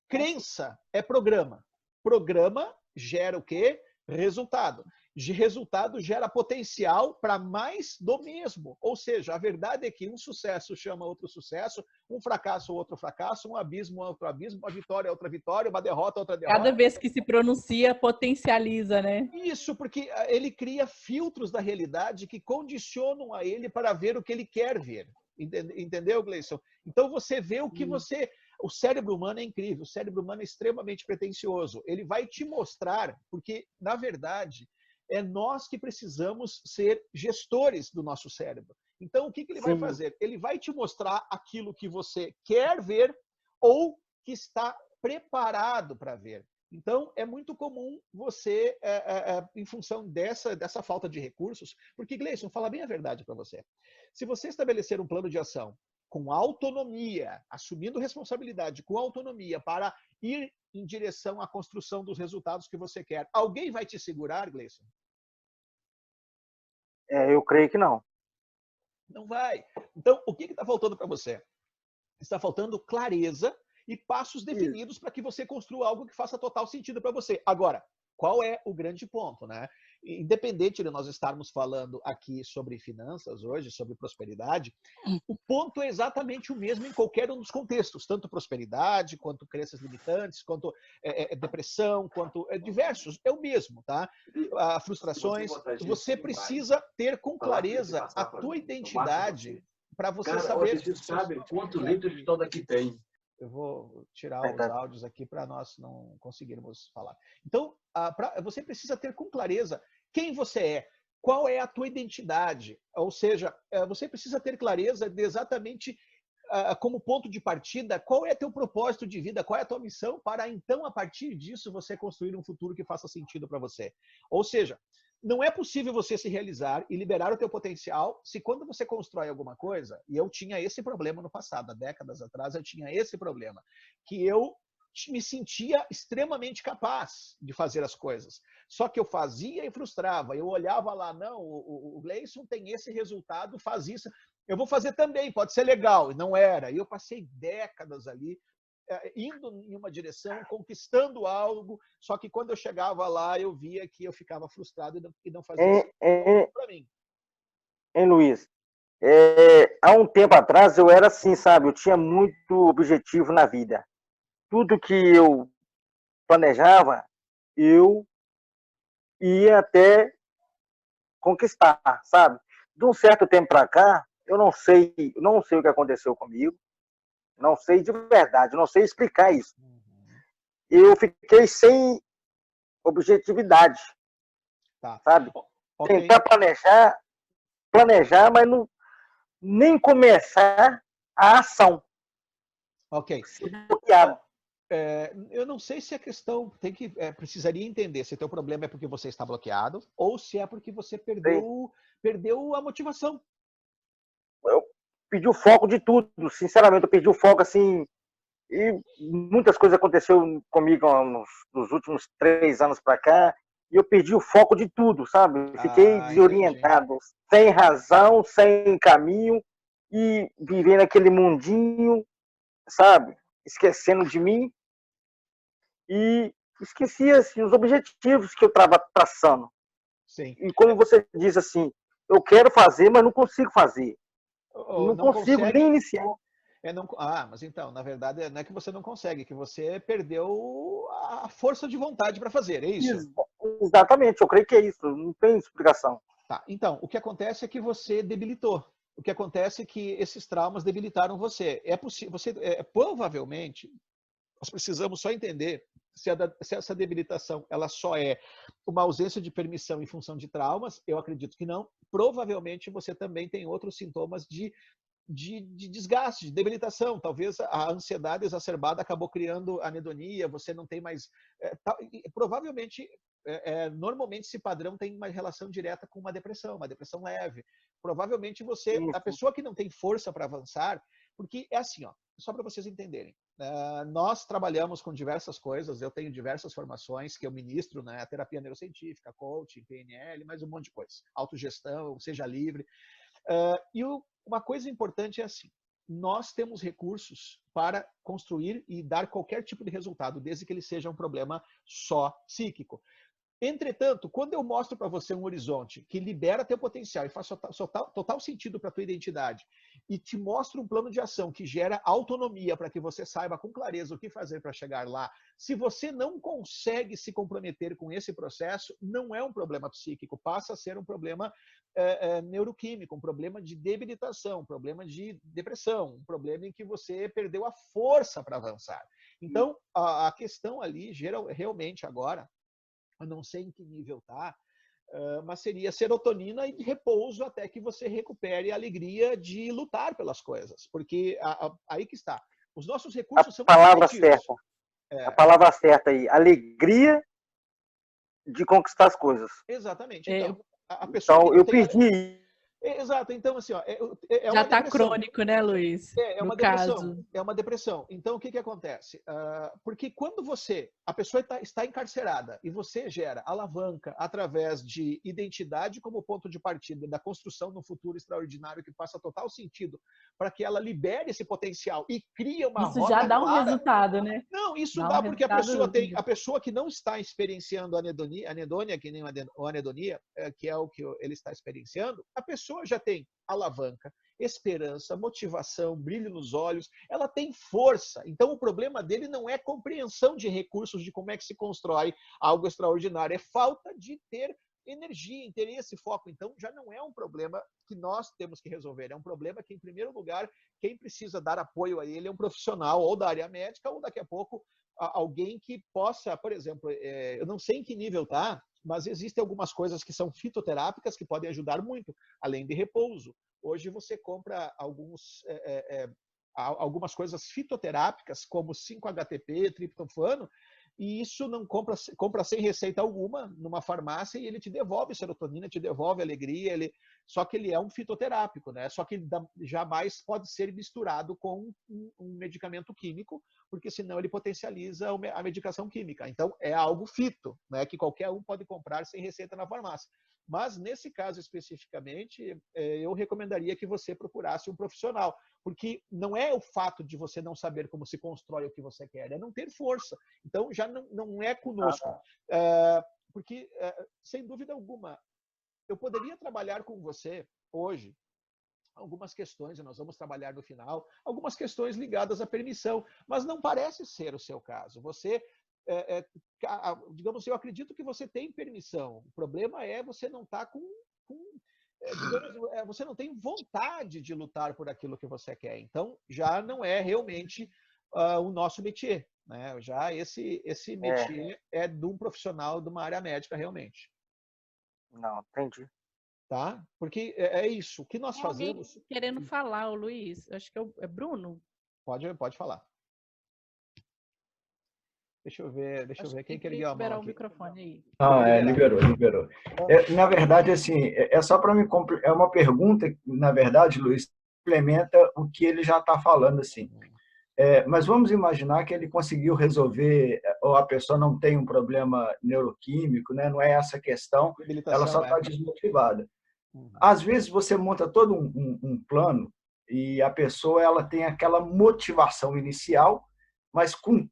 crença é programa. Programa gera o quê? Resultado. De resultado gera potencial para mais do mesmo. Ou seja, a verdade é que um sucesso chama outro sucesso, um fracasso outro fracasso, um abismo outro abismo, uma vitória outra vitória, uma derrota outra Cada derrota. vez que se pronuncia, potencializa, né? Isso porque ele cria filtros da realidade que condicionam a ele para ver o que ele quer ver. Entendeu, Gleison? Então você vê o que você. O cérebro humano é incrível, o cérebro humano é extremamente pretensioso. Ele vai te mostrar, porque, na verdade, é nós que precisamos ser gestores do nosso cérebro. Então, o que ele vai Sim, fazer? Ele vai te mostrar aquilo que você quer ver ou que está preparado para ver. Então, é muito comum você, em função dessa falta de recursos, porque, Gleison, fala bem a verdade para você. Se você estabelecer um plano de ação com autonomia, assumindo responsabilidade com autonomia para ir em direção à construção dos resultados que você quer, alguém vai te segurar, Gleison? eu creio que não. Não vai. Então, o que está faltando para você? Está faltando clareza e passos definidos para que você construa algo que faça total sentido para você. Agora, qual é o grande ponto, né? Independente de nós estarmos falando aqui sobre finanças hoje, sobre prosperidade, o ponto é exatamente o mesmo em qualquer um dos contextos, tanto prosperidade, quanto crenças limitantes, quanto depressão, quanto diversos, é o mesmo, tá? Frustrações, você precisa ter com clareza a tua identidade para você saber. Eu vou tirar os Verdade. áudios aqui para nós não conseguirmos falar. Então, você precisa ter com clareza quem você é, qual é a tua identidade. Ou seja, você precisa ter clareza de exatamente como ponto de partida, qual é teu propósito de vida, qual é a tua missão, para então, a partir disso, você construir um futuro que faça sentido para você. Ou seja, não é possível você se realizar e liberar o teu potencial se quando você constrói alguma coisa, e eu tinha esse problema no passado, há décadas atrás eu tinha esse problema, que eu me sentia extremamente capaz de fazer as coisas. Só que eu fazia e frustrava. Eu olhava lá, não, o Gleison tem esse resultado, faz isso. Eu vou fazer também, pode ser legal. E não era. E eu passei décadas ali indo em uma direção, conquistando algo, só que quando eu chegava lá, eu via que eu ficava frustrado e não fazia sentido para mim. Hein, Luiz? Há um tempo atrás eu era assim, sabe? Eu tinha muito objetivo na vida. Tudo que eu planejava, eu ia até conquistar, sabe? De um certo tempo para cá, eu não sei o que aconteceu comigo, não sei de verdade, não sei explicar isso. Eu fiquei sem objetividade, Tá. sabe? Okay. Tentar planejar, mas não, nem começar a ação. Ok. Eu não sei se a questão precisaria entender se teu problema é porque você está bloqueado ou se é porque você perdeu a motivação. Eu perdi o foco de tudo, sinceramente, eu perdi o foco assim, e muitas coisas aconteceram comigo nos últimos 3 anos para cá, e eu perdi o foco de tudo, sabe? Fiquei desorientado, entendi. Sem razão, sem caminho, e vivendo aquele mundinho, sabe? Esquecendo de mim, e esqueci assim, os objetivos que eu estava traçando. Sim. E como você diz assim, eu quero fazer, mas não consigo fazer. Não consigo nem iniciar. Mas então, na verdade, não é que você não consegue, é que você perdeu a força de vontade para fazer, é isso? Exatamente, eu creio que é isso, não tem explicação. Tá, então, o que acontece é que você debilitou. O que acontece é que esses traumas debilitaram você. Provavelmente, nós precisamos só entender se essa debilitação ela só é uma ausência de permissão em função de traumas. Eu acredito que não. Provavelmente você também tem outros sintomas de desgaste, de debilitação. Talvez a ansiedade exacerbada acabou criando anedonia, você não tem mais... provavelmente, normalmente esse padrão tem uma relação direta com uma depressão leve. Provavelmente a pessoa que não tem força para avançar, porque é assim, ó, só para vocês entenderem, nós trabalhamos com diversas coisas, eu tenho diversas formações que eu ministro, né, terapia neurocientífica, coaching, PNL, mais um monte de coisa, autogestão, seja livre. Uma coisa importante é assim, nós temos recursos para construir e dar qualquer tipo de resultado, desde que ele seja um problema só psíquico. Entretanto, quando eu mostro para você um horizonte que libera teu potencial e faz total sentido para a tua identidade e te mostro um plano de ação que gera autonomia para que você saiba com clareza o que fazer para chegar lá, se você não consegue se comprometer com esse processo, não é um problema psíquico, passa a ser um problema neuroquímico, um problema de debilitação, um problema de depressão, um problema em que você perdeu a força para avançar. Então, a questão ali, realmente agora, eu não sei em que nível está, mas seria serotonina e repouso até que você recupere a alegria de lutar pelas coisas. Porque aí que está. Os nossos recursos são limitativos. A palavra certa aí, alegria de conquistar as coisas. Exatamente. Então, a pessoa que não eu tem... perdi. Exato. Então, assim, ó, já está crônico, né, Luiz? É uma depressão. É uma depressão. Então, o que acontece? Porque quando a pessoa está encarcerada e você gera alavanca através de identidade como ponto de partida da construção de um futuro extraordinário que faça total sentido para que ela libere esse potencial e cria uma rota já dá um clara. Resultado, né? Não, isso dá porque a pessoa que não está experienciando anedônia, que nem a anedonia, que é o que ele está experienciando, a pessoa já tem alavanca, esperança, motivação, brilho nos olhos, ela tem força. Então, o problema dele não é compreensão de recursos, de como é que se constrói algo extraordinário, é falta de ter energia, interesse, foco. Então, já não é um problema que nós temos que resolver, é um problema que, em primeiro lugar, quem precisa dar apoio a ele é um profissional ou da área médica ou, daqui a pouco, alguém que possa, por exemplo, eu não sei em que nível está, mas existem algumas coisas que são fitoterápicas que podem ajudar muito, além de repouso. Hoje você compra algumas coisas fitoterápicas, como 5-HTP, triptofano, e isso não compra sem receita alguma numa farmácia e ele te devolve serotonina, te devolve alegria, só que ele é um fitoterápico, né? Só que ele jamais pode ser misturado com um medicamento químico, porque senão ele potencializa a medicação química. Então, é algo fito, né? Que qualquer um pode comprar sem receita na farmácia. Mas, nesse caso especificamente, eu recomendaria que você procurasse um profissional, porque não é o fato de você não saber como se constrói o que você quer, é não ter força. Então, já não é conosco. Porque, sem dúvida alguma, eu poderia trabalhar com você hoje algumas questões, e nós vamos trabalhar no final, algumas questões ligadas à permissão, mas não parece ser o seu caso. Você, digamos assim, eu acredito que você tem permissão. O problema é você não estar digamos, você não tem vontade de lutar por aquilo que você quer. Então, já não é realmente o nosso métier. Né? Já esse métier é de um profissional de uma área médica, realmente. Não, entendi. Tá? Porque é isso. O que nós fazemos... Alguém querendo falar, o Luiz. Acho que é Bruno. Pode falar. Deixa eu ver quem que ergueu a mão liberar aqui. O microfone aí. Liberou. Na verdade, assim, é só para me é uma pergunta, na verdade, Luiz, complementa o que ele já está falando, assim. Mas vamos imaginar que ele conseguiu resolver, ou a pessoa não tem um problema neuroquímico, né? Não é essa a questão, ela só está desmotivada. Às vezes você monta todo um plano e a pessoa ela tem aquela motivação inicial, mas com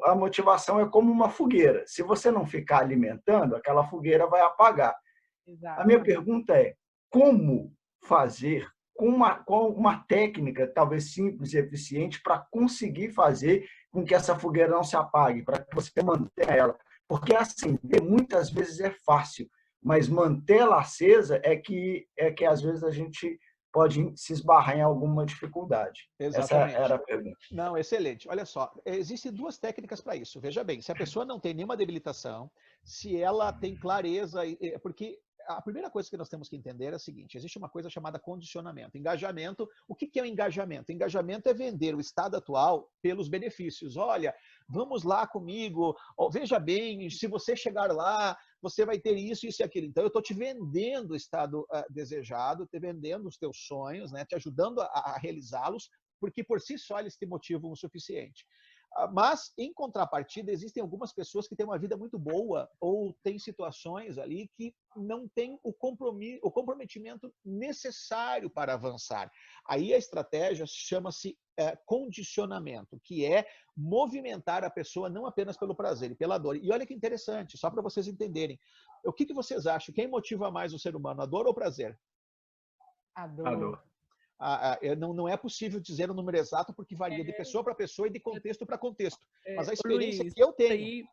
a motivação é como uma fogueira. Se você não ficar alimentando, aquela fogueira vai apagar. Exato. A minha pergunta é, como fazer com uma técnica talvez simples e eficiente para conseguir fazer com que essa fogueira não se apague, para que você mantenha ela? Porque acender muitas vezes é fácil, mas mantê-la acesa é que às vezes a gente pode se esbarrar em alguma dificuldade. Exatamente. Essa era a pergunta. Não, excelente. Olha só, existem duas técnicas para isso. Veja bem, se a pessoa não tem nenhuma debilitação, se ela tem clareza, porque a primeira coisa que nós temos que entender é a seguinte, existe uma coisa chamada condicionamento. Engajamento, o que é o engajamento? Engajamento é vender o estado atual pelos benefícios. Olha, vamos lá comigo, veja bem, se você chegar lá, você vai ter isso, isso e aquilo. Então, eu estou te vendendo o estado desejado, te vendendo os teus sonhos, né, te ajudando a realizá-los, porque por si só eles te motivam o suficiente. Mas, em contrapartida, existem algumas pessoas que têm uma vida muito boa ou têm situações ali que não têm o comprometimento necessário para avançar. Aí a estratégia chama-se condicionamento, que é movimentar a pessoa não apenas pelo prazer e pela dor. E olha que interessante, só para vocês entenderem. O que vocês acham? Quem motiva mais o ser humano, a dor ou o prazer? A dor. Não é possível dizer o número exato, porque varia de pessoa para pessoa e de contexto para contexto. Mas a experiência Luiz, que eu tenho...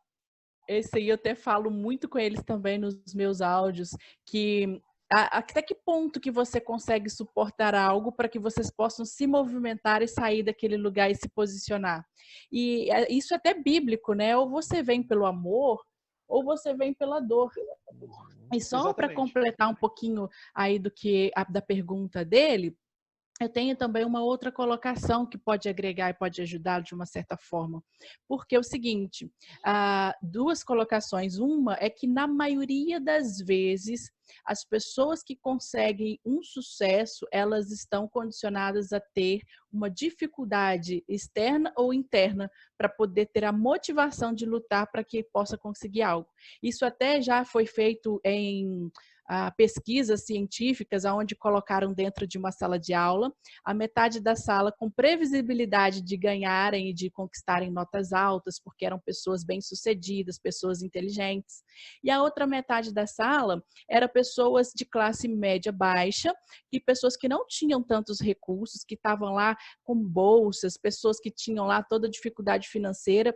Esse aí eu até falo muito com eles também nos meus áudios, que até que ponto que você consegue suportar algo para que vocês possam se movimentar e sair daquele lugar e se posicionar. E isso é até bíblico, né? Ou você vem pelo amor, ou você vem pela dor. E só para completar um pouquinho aí da pergunta dele, eu tenho também uma outra colocação que pode agregar e pode ajudar de uma certa forma. Porque é o seguinte, duas colocações. Uma é que, na maioria das vezes, as pessoas que conseguem um sucesso, elas estão condicionadas a ter uma dificuldade externa ou interna para poder ter a motivação de lutar para que possa conseguir algo. Isso até já foi feito em... pesquisas científicas onde colocaram dentro de uma sala de aula a metade da sala com previsibilidade de ganharem e de conquistarem notas altas, porque eram pessoas bem-sucedidas, pessoas inteligentes. E a outra metade da sala era pessoas de classe média baixa e pessoas que não tinham tantos recursos, que estavam lá com bolsas, pessoas que tinham lá toda a dificuldade financeira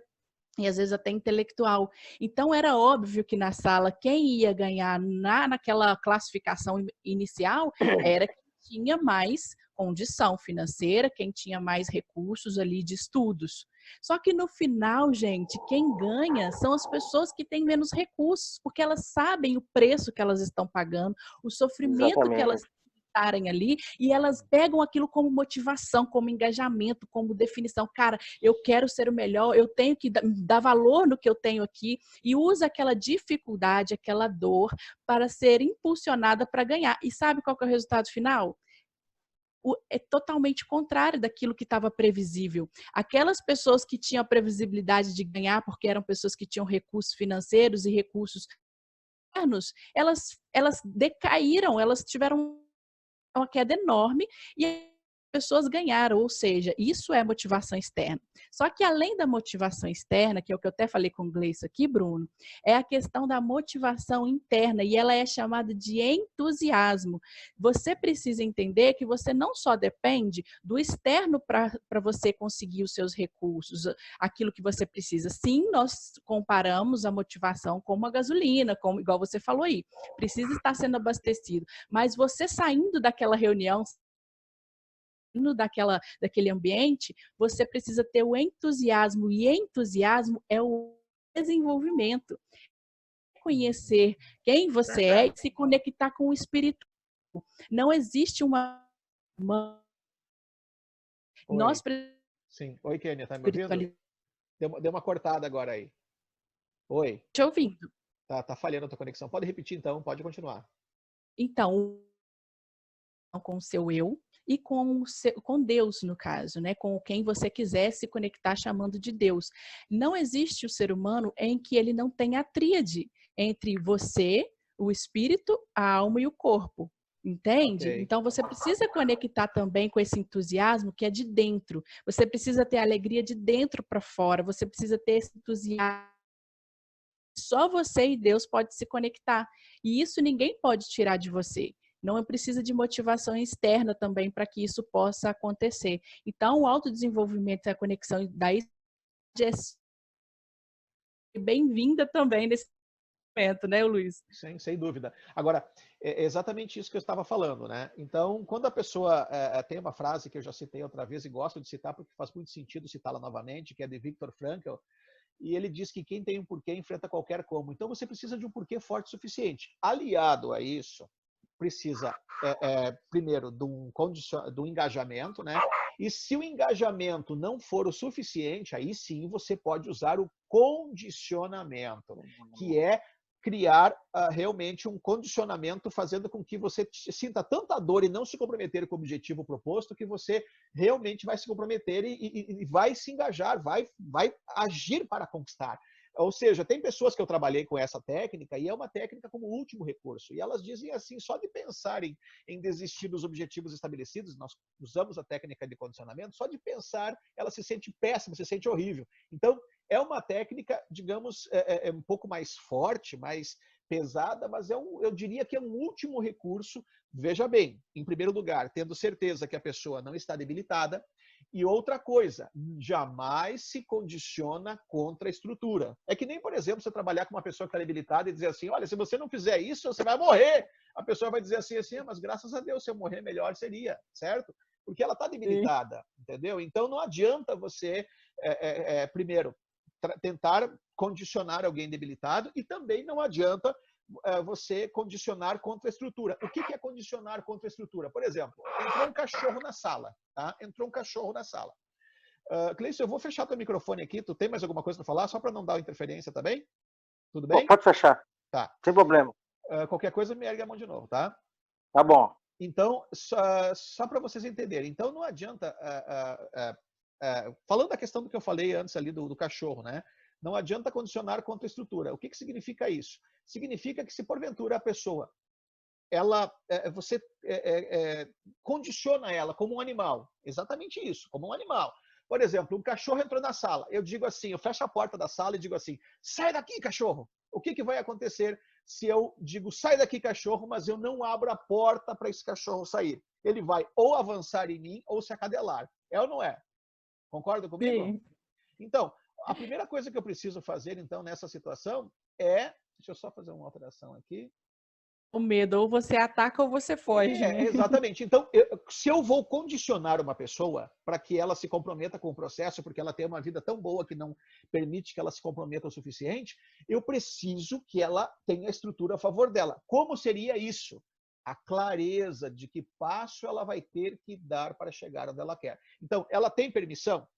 e às vezes até intelectual. Então era óbvio que na sala quem ia ganhar naquela classificação inicial era quem tinha mais condição financeira, quem tinha mais recursos ali de estudos. Só que no final, gente, quem ganha são as pessoas que têm menos recursos, porque elas sabem o preço que elas estão pagando, o sofrimento que elas estarem ali, e elas pegam aquilo como motivação, como engajamento, como definição. Cara, eu quero ser o melhor, eu tenho que dar valor no que eu tenho aqui, e usa aquela dificuldade, aquela dor para ser impulsionada para ganhar. E sabe qual que é o resultado final? É totalmente contrário daquilo que estava previsível. Aquelas pessoas que tinham a previsibilidade de ganhar, porque eram pessoas que tinham recursos financeiros e recursos, externos, elas decaíram, elas tiveram uma queda enorme e as pessoas ganharam, ou seja, isso é motivação externa. Só que além da motivação externa, que é o que eu até falei com o Gleice aqui, Bruno, é a questão da motivação interna e ela é chamada de entusiasmo. Você precisa entender que você não só depende do externo para você conseguir os seus recursos, aquilo que você precisa. Sim, nós comparamos a motivação com a gasolina, como igual você falou aí, precisa estar sendo abastecido. Mas você saindo daquela reunião, daquele ambiente, você precisa ter o entusiasmo, e entusiasmo é o desenvolvimento. Conhecer quem você é e se conectar com o espírito. Não existe uma... Oi. Nós Sim. Oi, Kênia, tá me ouvindo? Deu uma cortada agora aí. Oi. Te ouvindo. Tá falhando a tua conexão. Pode repetir então, pode continuar. Então, com o seu eu e com Deus, no caso, né? Com quem você quiser se conectar chamando de Deus. Não existe o ser humano em que ele não tenha a tríade entre você, o espírito, a alma e o corpo. Entende? Okay. Então você precisa conectar também com esse entusiasmo que é de dentro. Você precisa ter a alegria de dentro para fora. Você precisa ter esse entusiasmo. Só você e Deus pode se conectar. E isso ninguém pode tirar de você. Não precisa de motivação externa também para que isso possa acontecer. Então, o autodesenvolvimento e a conexão daí é bem-vinda também nesse momento, né, Luiz? Sim, sem dúvida. Agora, é exatamente isso que eu estava falando, né? Então, quando a pessoa tem uma frase que eu já citei outra vez e gosto de citar porque faz muito sentido citá-la novamente, que é de Viktor Frankl, e ele diz que quem tem um porquê enfrenta qualquer como. Então, você precisa de um porquê forte o suficiente. Aliado a isso, precisa, primeiro, de um engajamento, né? E se o engajamento não for o suficiente, aí sim você pode usar o condicionamento, que é criar realmente um condicionamento fazendo com que você sinta tanta dor e não se comprometer com o objetivo proposto, que você realmente vai se comprometer e vai se engajar, vai agir para conquistar. Ou seja, tem pessoas que eu trabalhei com essa técnica e é uma técnica como último recurso. E elas dizem assim, só de pensar em desistir dos objetivos estabelecidos, nós usamos a técnica de condicionamento, só de pensar ela se sente péssima, se sente horrível. Então, é uma técnica, digamos, um pouco mais forte, mais pesada, mas eu diria que é um último recurso. Veja bem, em primeiro lugar, tendo certeza que a pessoa não está debilitada. E outra coisa, jamais se condiciona contra a estrutura. É que nem, por exemplo, você trabalhar com uma pessoa que está debilitada e dizer assim, olha, se você não fizer isso, você vai morrer. A pessoa vai dizer assim, mas graças a Deus, se eu morrer, melhor seria, certo? Porque ela está debilitada, entendeu? Então, não adianta você, primeiro, tentar condicionar alguém debilitado e também não adianta você condicionar contra a estrutura. O que é condicionar contra a estrutura? Por exemplo, entrou um cachorro na sala, tá? Entrou um cachorro na sala. Cleiton, eu vou fechar teu microfone aqui. Tu tem mais alguma coisa para falar? Só para não dar interferência, tá bem? Tudo bem? Pode fechar. Tá. Sem problema. Qualquer coisa, me ergue a mão de novo, tá? Tá bom. Então, só para vocês entenderem. Então, não adianta... falando da questão do que eu falei antes ali do cachorro, né? Não adianta condicionar contra a estrutura. O que significa isso? Significa que se porventura a pessoa, você condiciona ela como um animal, exatamente isso, como um animal. Por exemplo, um cachorro entrou na sala, eu digo assim, eu fecho a porta da sala e digo assim, sai daqui, cachorro. O que vai acontecer se eu digo, sai daqui, cachorro, mas eu não abro a porta para esse cachorro sair? Ele vai ou avançar em mim ou se acadelar. É ou não é? Concorda comigo? Sim. Então, a primeira coisa que eu preciso fazer, então, nessa situação é... Deixa eu só fazer uma alteração aqui. O medo, ou você ataca ou você foge, né? Exatamente. Então, se eu vou condicionar uma pessoa para que ela se comprometa com o processo, porque ela tem uma vida tão boa que não permite que ela se comprometa o suficiente, eu preciso que ela tenha a estrutura a favor dela. Como seria isso? A clareza de que passo ela vai ter que dar para chegar onde ela quer. Então, ela tem permissão?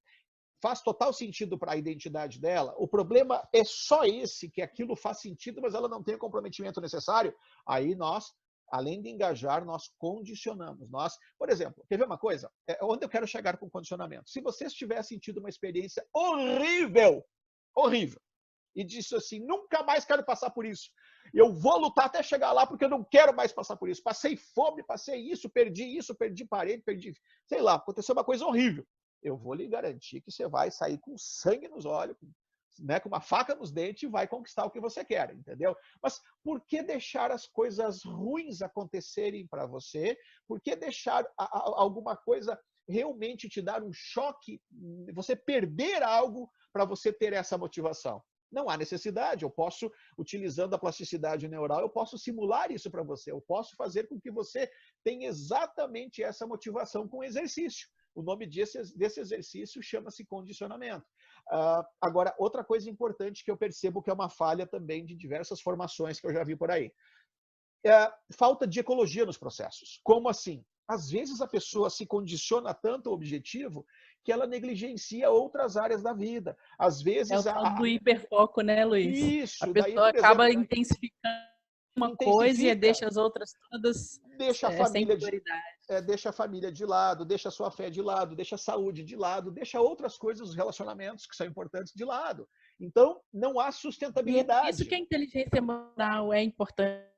Faz total sentido para a identidade dela. O problema é só esse, que aquilo faz sentido, mas ela não tem o comprometimento necessário. Aí nós, além de engajar, nós condicionamos. Por exemplo, quer ver uma coisa? Onde eu quero chegar com condicionamento? Se você tiver sentido uma experiência horrível, e disse assim, nunca mais quero passar por isso. Eu vou lutar até chegar lá porque eu não quero mais passar por isso. Passei fome, passei isso, perdi parede, perdi... Sei lá, aconteceu uma coisa horrível. Eu vou lhe garantir que você vai sair com sangue nos olhos, né, com uma faca nos dentes e vai conquistar o que você quer, entendeu? Mas por que deixar as coisas ruins acontecerem para você? Por que deixar alguma coisa realmente te dar um choque, você perder algo para você ter essa motivação? Não há necessidade, eu posso, utilizando a plasticidade neural, eu posso simular isso para você, eu posso fazer com que você tenha exatamente essa motivação com o exercício. O nome desse exercício chama-se condicionamento. Agora, outra coisa importante que eu percebo que é uma falha também de diversas formações que eu já vi por aí. Falta de ecologia nos processos. Como assim? Às vezes a pessoa se condiciona tanto ao objetivo que ela negligencia outras áreas da vida. Às vezes... É o tal do hiperfoco, né, Luiz? Isso. A pessoa daí, por acaba exemplo, intensificando uma coisa e deixa as outras todas deixa a sem família prioridade. Deixa a família de lado, deixa a sua fé de lado, deixa a saúde de lado, deixa outras coisas, os relacionamentos que são importantes de lado. Então, não há sustentabilidade. E é isso que a inteligência emocional é importante.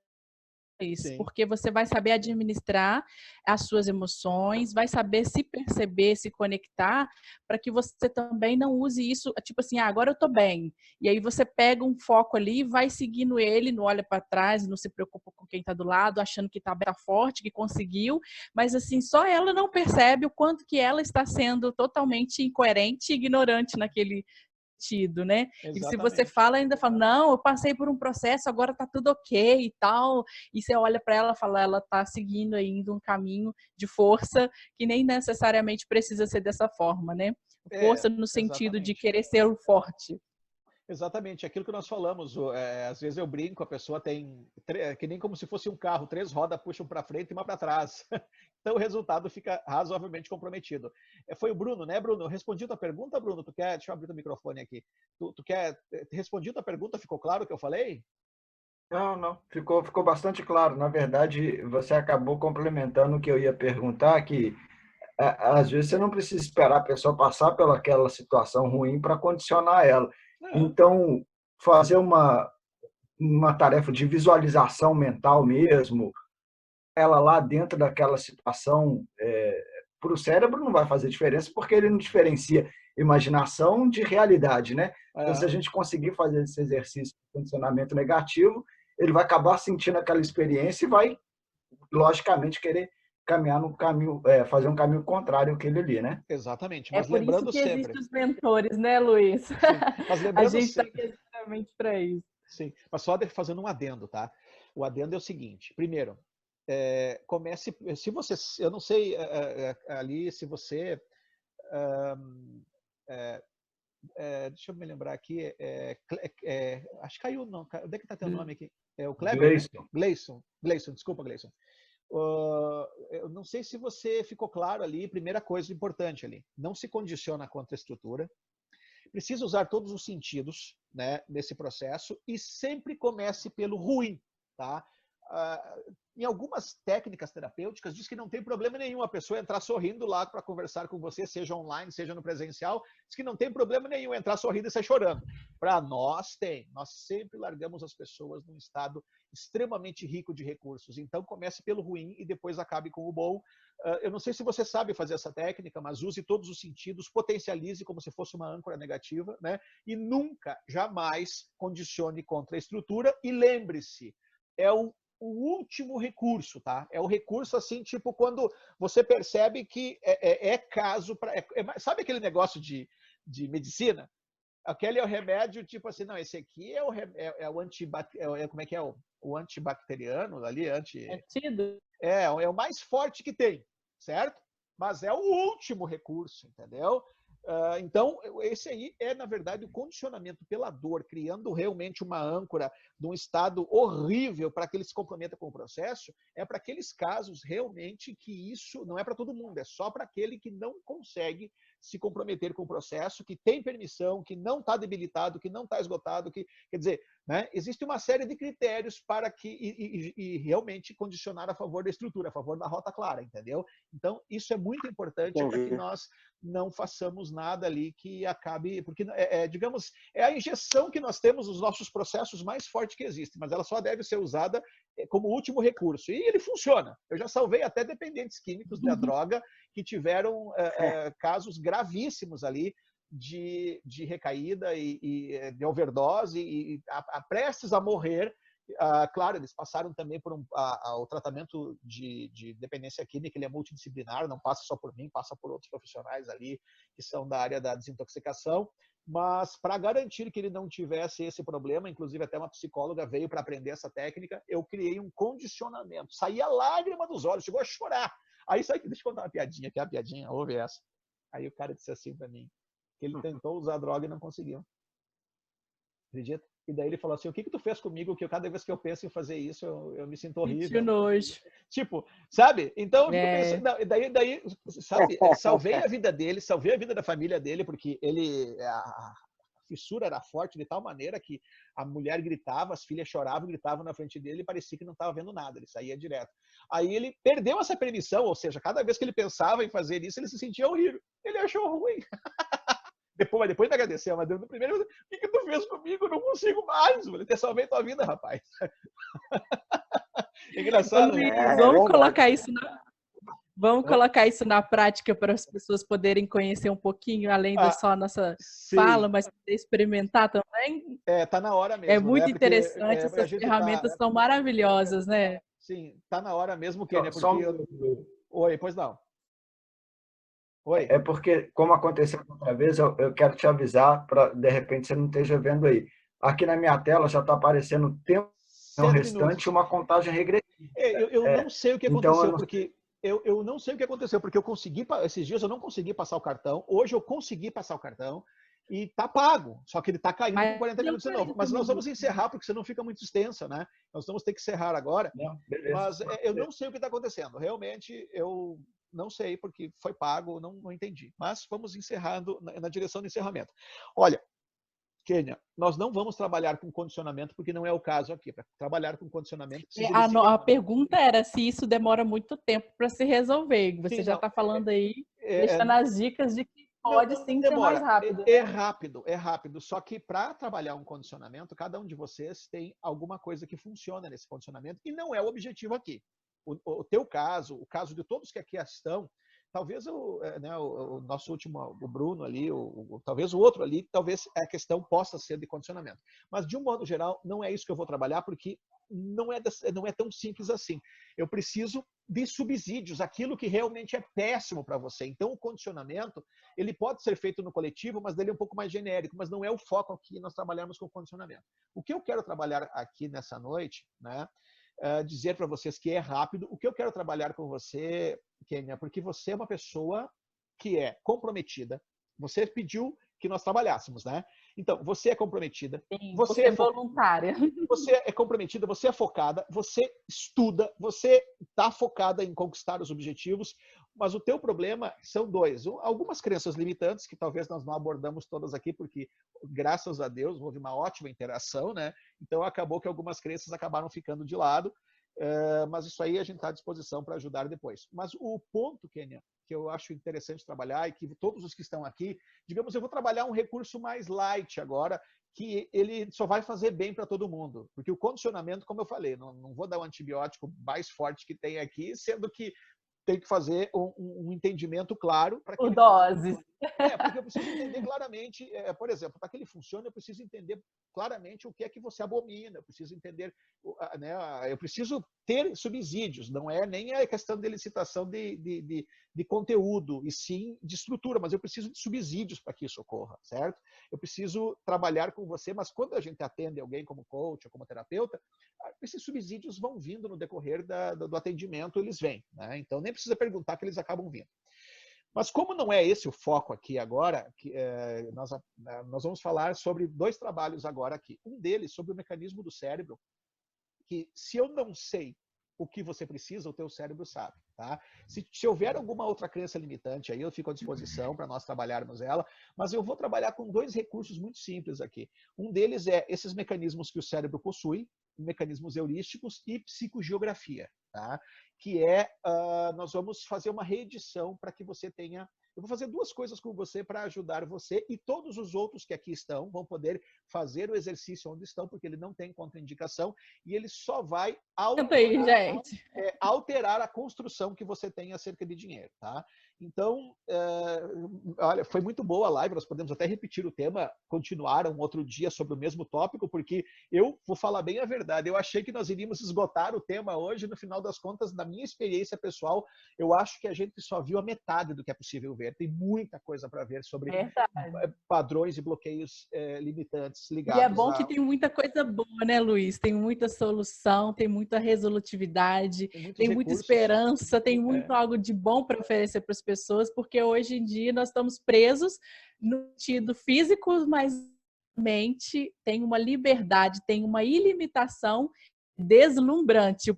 Sim. Porque você vai saber administrar as suas emoções, vai saber se perceber, se conectar, para que você também não use isso, tipo assim, agora eu tô bem. E aí você pega um foco ali, vai seguindo ele, não olha para trás, não se preocupa com quem tá do lado, achando que tá forte, que conseguiu, mas assim, só ela não percebe o quanto que ela está sendo totalmente incoerente e ignorante naquele sentido, né? Exatamente. E se você fala, ainda fala, não, eu passei por um processo, agora tá tudo ok e tal, e você olha para ela e fala, ela tá seguindo ainda um caminho de força que nem necessariamente precisa ser dessa forma, né? Força no sentido de querer ser o forte. Exatamente, aquilo que nós falamos, às vezes eu brinco, a pessoa tem, que nem como se fosse um carro, 3 rodas puxam para frente e uma para trás. Então o resultado fica razoavelmente comprometido. Foi o Bruno, né, Bruno? Eu respondi a tua pergunta, Bruno? Deixa eu abrir o microfone aqui. Respondi a tua pergunta, ficou claro o que eu falei? Não, ficou bastante claro. Na verdade, você acabou complementando o que eu ia perguntar, que às vezes você não precisa esperar a pessoa passar pelaquela situação ruim para condicionar ela. Então, fazer uma tarefa de visualização mental mesmo, ela lá dentro daquela situação, para o cérebro não vai fazer diferença, porque ele não diferencia imaginação de realidade, né? Então, se a gente conseguir fazer esse exercício de condicionamento negativo, ele vai acabar sentindo aquela experiência e vai, logicamente, querer caminhar no caminho, fazer um caminho contrário àquele ali, né? Exatamente, mas por isso que existem os mentores, né, Luiz? Sim, mas lembrando a gente está aqui exatamente para isso. Sim, mas só fazendo um adendo, tá? O adendo é o seguinte: primeiro, comece, se você, eu não sei ali se você, deixa eu me lembrar aqui, acho que caiu, não, onde é que está teu nome aqui? É o Kleber? Gleison, desculpa, Gleison. Eu não sei se você ficou claro ali, primeira coisa importante ali, não se condiciona contra a estrutura, precisa usar todos os sentidos, né, nesse processo e sempre comece pelo ruim, tá? Em algumas técnicas terapêuticas diz que não tem problema nenhum a pessoa entrar sorrindo lá para conversar com você, seja online, seja no presencial, diz que não tem problema nenhum entrar sorrindo e sair chorando. Para nós tem, nós sempre largamos as pessoas num estado extremamente rico de recursos, então comece pelo ruim e depois acabe com o bom. Eu não sei se você sabe fazer essa técnica, mas use todos os sentidos, potencialize como se fosse uma âncora negativa, né? E nunca, jamais condicione contra a estrutura e lembre-se, é o último recurso, tá? É o recurso assim, tipo, quando você percebe que caso para... sabe aquele negócio de medicina? Aquele é o remédio, tipo assim, não, esse aqui é o antibacteriano, como é que é? O antibacteriano ali, é o mais forte que tem, certo? Mas é o último recurso, entendeu? Então, esse aí é, na verdade, o condicionamento pela dor, criando realmente uma âncora de um estado horrível para que ele se comprometa com o processo, é para aqueles casos realmente que isso não é para todo mundo, é só para aquele que não consegue se comprometer com o processo, que tem permissão, que não está debilitado, que não está esgotado, que, quer dizer, né, existe uma série de critérios para que e realmente condicionar a favor da estrutura, a favor da rota clara, entendeu? Então, isso é muito importante para que nós não façamos nada ali que acabe, porque, digamos, é a injeção que nós temos nos nossos processos mais forte que existe, mas ela só deve ser usada como último recurso. E ele funciona. Eu já salvei até dependentes químicos da droga que tiveram casos gravíssimos ali de recaída e de overdose e prestes a morrer. Claro, eles passaram também por o tratamento de dependência química, ele é multidisciplinar, não passa só por mim, passa por outros profissionais ali que são da área da desintoxicação, mas para garantir que ele não tivesse esse problema, inclusive até uma psicóloga veio para aprender essa técnica, eu criei um condicionamento, saía lágrima dos olhos, chegou a chorar. Aí, deixa eu contar uma piadinha, que é a piadinha, ouve essa. Aí o cara disse assim para mim, que ele tentou usar droga e não conseguiu. Acredita? E daí ele falou assim, o que tu fez comigo, que cada vez que eu penso em fazer isso, eu me sinto horrível. Tipo, sabe? Então, eu fico pensando, daí, sabe, salvei a vida dele, salvei a vida da família dele, porque a fissura era forte de tal maneira que a mulher gritava, as filhas choravam, gritavam na frente dele e parecia que não estava vendo nada, ele saía direto. Aí ele perdeu essa permissão, ou seja, cada vez que ele pensava em fazer isso, ele se sentia horrível. Ele achou ruim. Depois me agradeceu, mas no primeiro, o que tu fez comigo? Eu não consigo mais. Eu te salvei tua vida, rapaz. Engraçado. Luiz, vamos colocar isso na prática para as pessoas poderem conhecer um pouquinho, além da só nossa fala, mas poder experimentar também. Tá na hora mesmo. É muito né? interessante, essas ferramentas são maravilhosas, né? Sim, tá na hora mesmo, Kênia, porque... Oi, pois não. Oi. É porque, como aconteceu outra vez, eu quero te avisar, para de repente você não esteja vendo aí. Aqui na minha tela já está aparecendo o tempo restante e uma contagem regressiva. Eu não sei o que aconteceu, porque eu não sei o que aconteceu, porque eu consegui, esses dias eu não consegui passar o cartão, hoje eu consegui passar o cartão e tá pago, só que ele tá caindo com 40 minutos de novo. Mas nós vamos encerrar, porque senão fica muito extensa, né? Nós vamos ter que encerrar agora. Mas eu não sei o que está acontecendo. Realmente, eu não sei, porque foi pago, não entendi. Mas vamos encerrando na direção do encerramento. Olha, Kênia, nós não vamos trabalhar com condicionamento, porque não é o caso aqui. Para trabalhar com condicionamento... A pergunta era se isso demora muito tempo para se resolver. Você já está falando aí, deixando as dicas de que pode sim ser mais rápido. É rápido. Só que para trabalhar um condicionamento, cada um de vocês tem alguma coisa que funciona nesse condicionamento, e não é o objetivo aqui. O teu caso, o caso de todos que aqui estão, talvez o nosso último, o Bruno ali, talvez o outro ali, talvez a questão possa ser de condicionamento. Mas, de um modo geral, não é isso que eu vou trabalhar, porque não é tão simples assim. Eu preciso de subsídios, aquilo que realmente é péssimo para você. Então, o condicionamento, ele pode ser feito no coletivo, mas ele é um pouco mais genérico, mas não é o foco aqui, nós trabalhamos com condicionamento. O que eu quero trabalhar aqui nessa noite, né? Dizer para vocês que é rápido. O que eu quero trabalhar com você, Kênia, porque você é uma pessoa que é comprometida. Você pediu que nós trabalhássemos, né? Então, você é comprometida. Sim, você é voluntária. Você é comprometida, você é focada, você estuda, você está focada em conquistar os objetivos, mas o teu problema são dois. Algumas crenças limitantes, que talvez nós não abordamos todas aqui, porque, graças a Deus, houve uma ótima interação, né? Então, acabou que algumas crenças acabaram ficando de lado, mas isso aí a gente está à disposição para ajudar depois. Mas o ponto, Kênia, que eu acho interessante trabalhar, e que todos os que estão aqui, digamos, eu vou trabalhar um recurso mais light agora, que ele só vai fazer bem para todo mundo. Porque o condicionamento, como eu falei, não vou dar um antibiótico mais forte que tem aqui, sendo que tem que fazer um entendimento claro para que por doses. Porque eu preciso entender claramente, por exemplo, para que ele funcione, eu preciso entender claramente o que é que você abomina, eu preciso entender, né, eu preciso ter subsídios, não é nem a questão de licitação de conteúdo, e sim de estrutura, mas eu preciso de subsídios para que isso ocorra, certo? Eu preciso trabalhar com você, mas quando a gente atende alguém como coach ou como terapeuta, esses subsídios vão vindo no decorrer do atendimento, eles vêm, né? Então nem precisa perguntar que eles acabam vindo. Mas como não é esse o foco aqui agora, nós vamos falar sobre 2 trabalhos agora aqui. Um deles sobre o mecanismo do cérebro, que se eu não sei o que você precisa, o teu cérebro sabe, tá? Se houver alguma outra crença limitante aí, eu fico à disposição para nós trabalharmos ela, mas eu vou trabalhar com 2 recursos muito simples aqui. Um deles é esses mecanismos que o cérebro possui, mecanismos heurísticos e psicogeografia, tá? Que é, nós vamos fazer uma reedição para que você tenha... Eu vou fazer 2 coisas com você para ajudar você, e todos os outros que aqui estão vão poder fazer o exercício onde estão, porque ele não tem contraindicação, e ele só vai alterar a construção que você tem acerca de dinheiro, tá? Então, olha, foi muito boa a live, nós podemos até repetir o tema, continuar um outro dia sobre o mesmo tópico, porque eu vou falar bem a verdade, eu achei que nós iríamos esgotar o tema hoje, no final das contas, na minha experiência pessoal, eu acho que a gente só viu a metade do que é possível ver, tem muita coisa para ver sobre padrões e bloqueios limitantes ligados. E é bom que tem muita coisa boa, né, Luiz? Tem muita solução, tem muita resolutividade, tem muita esperança, tem muito algo de bom para oferecer para as pessoas, porque hoje em dia nós estamos presos no sentido físico, mas mente tem uma liberdade, tem uma ilimitação deslumbrante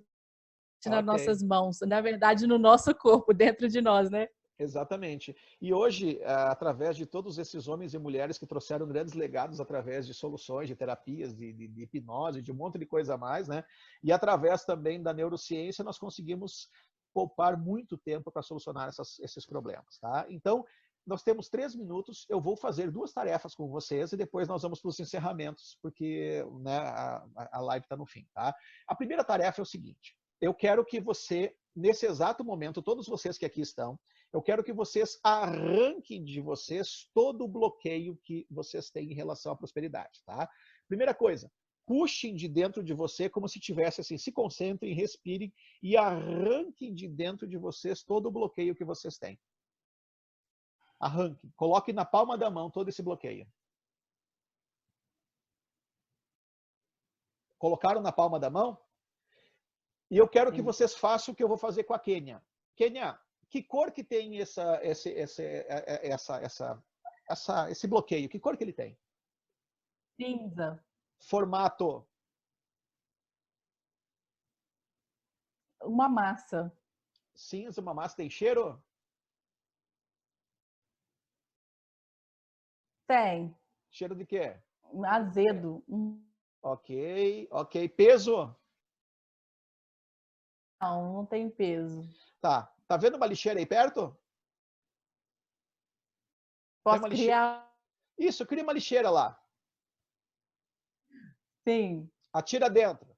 nas nossas mãos, na verdade no nosso corpo, dentro de nós, né? Exatamente. E hoje, através de todos esses homens e mulheres que trouxeram grandes legados através de soluções, de terapias, de hipnose, de um monte de coisa a mais, né? E através também da neurociência, nós conseguimos poupar muito tempo para solucionar esses problemas, tá? Então, nós temos 3 minutos, eu vou fazer 2 tarefas com vocês e depois nós vamos para os encerramentos, porque, né, a live está no fim, tá? A primeira tarefa é o seguinte, eu quero que você, nesse exato momento, todos vocês que aqui estão, eu quero que vocês arranquem de vocês todo o bloqueio que vocês têm em relação à prosperidade, tá? Primeira coisa, puxem de dentro de você como se tivesse assim, se concentrem, respirem e arranquem de dentro de vocês todo o bloqueio que vocês têm. Arranquem, coloquem na palma da mão todo esse bloqueio. Colocaram na palma da mão? E eu quero que vocês façam o que eu vou fazer com a Kênia. Kênia, que cor que tem esse bloqueio? Que cor que ele tem? Cinza. Formato? Uma massa. Cinza, uma massa. Tem cheiro? Tem. Cheiro de quê? Azedo. Ok, ok. Peso? Não tem peso. Tá. Tá vendo uma lixeira aí perto? Posso criar? Isso, cria uma lixeira lá. Sim. Atira dentro.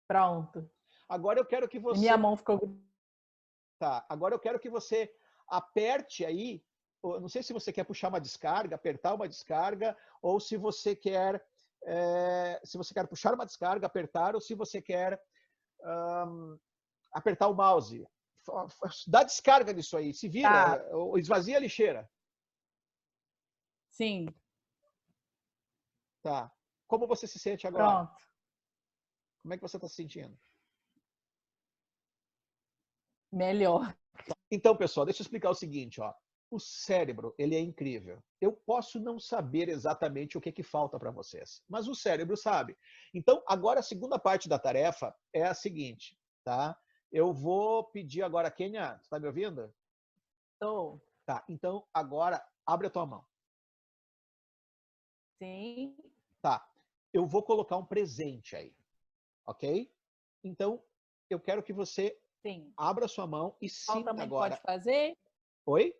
Pronto. Agora eu quero que você... Minha mão ficou... Tá. Agora eu quero que você aperte aí. Não sei se você quer puxar uma descarga, apertar uma descarga, ou se você quer puxar uma descarga, apertar, ou se você quer apertar o mouse. Dá descarga nisso aí. Se vira, esvazia a lixeira. Sim. Tá. Como você se sente agora? Pronto. Como é que você está se sentindo? Melhor. Então, pessoal, deixa eu explicar o seguinte, ó. O cérebro, ele é incrível. Eu posso não saber exatamente o que falta para vocês, mas o cérebro sabe. Então, agora a segunda parte da tarefa é a seguinte, tá? Eu vou pedir agora, Kênia, você está me ouvindo? Estou. Tá, então agora abre a tua mão. Sim. Tá, eu vou colocar um presente aí, ok? Então, eu quero que você abra a sua mão e sinta agora. Pode fazer? Oi?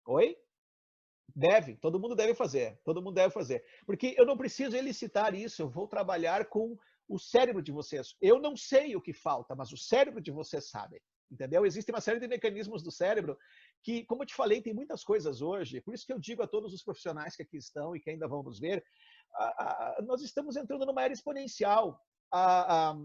Oi? Deve, todo mundo deve fazer, todo mundo deve fazer. Porque eu não preciso elicitar isso, eu vou trabalhar com o cérebro de vocês. Eu não sei o que falta, mas o cérebro de vocês sabe, entendeu? Existe uma série de mecanismos do cérebro que, como eu te falei, tem muitas coisas hoje, por isso que eu digo a todos os profissionais que aqui estão e que ainda vão nos ver, nós estamos entrando numa era exponencial.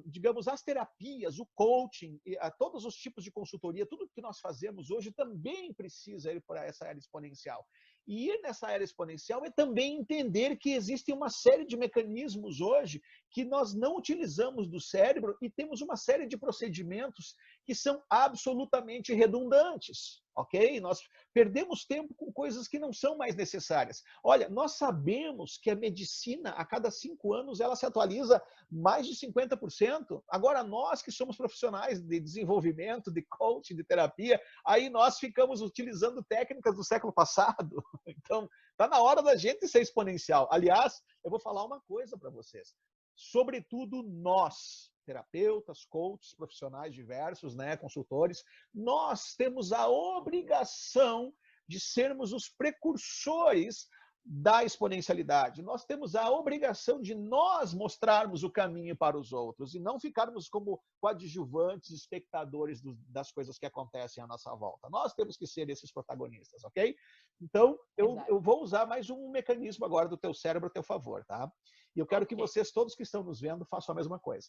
Digamos, as terapias, o coaching, todos os tipos de consultoria, tudo que nós fazemos hoje também precisa ir para essa era exponencial. E ir nessa era exponencial é também entender que existe uma série de mecanismos hoje que nós não utilizamos do cérebro e temos uma série de procedimentos que são absolutamente redundantes. ok? Nós perdemos tempo com coisas que não são mais necessárias. Olha, nós sabemos que a medicina, a cada 5 anos, ela se atualiza mais de 50%. Agora, nós que somos profissionais de desenvolvimento, de coaching, de terapia, aí nós ficamos utilizando técnicas do século passado. Então, está na hora da gente ser exponencial. Aliás, eu vou falar uma coisa para vocês. Sobretudo nós, terapeutas, coaches, profissionais diversos, né, consultores, nós temos a obrigação de sermos os precursores da exponencialidade. Nós temos a obrigação de nós mostrarmos o caminho para os outros e não ficarmos como coadjuvantes, espectadores das coisas que acontecem à nossa volta. Nós temos que ser esses protagonistas, ok? Então, eu vou usar mais um mecanismo agora do teu cérebro a teu favor, tá? E eu quero que vocês, todos que estão nos vendo, façam a mesma coisa.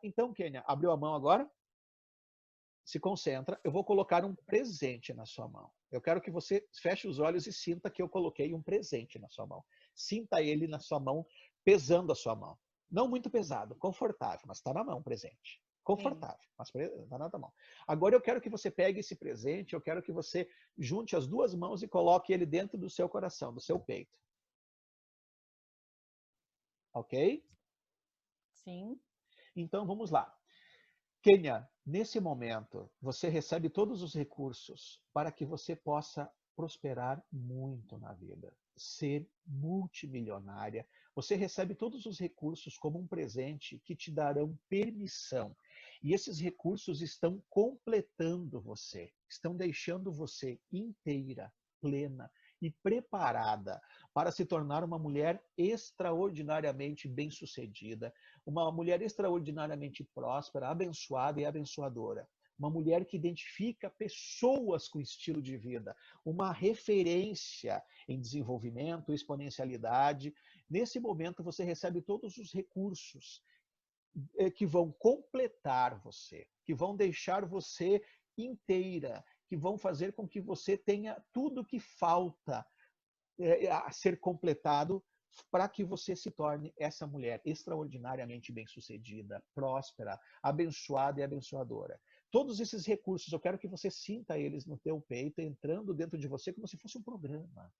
Então, Kênia, abriu a mão agora? Se concentra. Eu vou colocar um presente na sua mão. Eu quero que você feche os olhos e sinta que eu coloquei um presente na sua mão. Sinta ele na sua mão, pesando a sua mão. Não muito pesado, confortável, mas está na mão o presente. Confortável, mas está na mão. Agora eu quero que você pegue esse presente, eu quero que você junte as duas mãos e coloque ele dentro do seu coração, do seu peito. Ok? Sim. Então, vamos lá. Kênia, nesse momento, você recebe todos os recursos para que você possa prosperar muito na vida, ser multimilionária. Você recebe todos os recursos como um presente que te darão permissão. E esses recursos estão completando você, estão deixando você inteira, plena e preparada para se tornar uma mulher extraordinariamente bem-sucedida, uma mulher extraordinariamente próspera, abençoada e abençoadora. Uma mulher que identifica pessoas com estilo de vida, uma referência em desenvolvimento, exponencialidade. Nesse momento, você recebe todos os recursos que vão completar você, que vão deixar você inteira, que vão fazer com que você tenha tudo o que falta a ser completado para que você se torne essa mulher extraordinariamente bem-sucedida, próspera, abençoada e abençoadora. Todos esses recursos, eu quero que você sinta eles no teu peito, entrando dentro de você como se fosse um programa.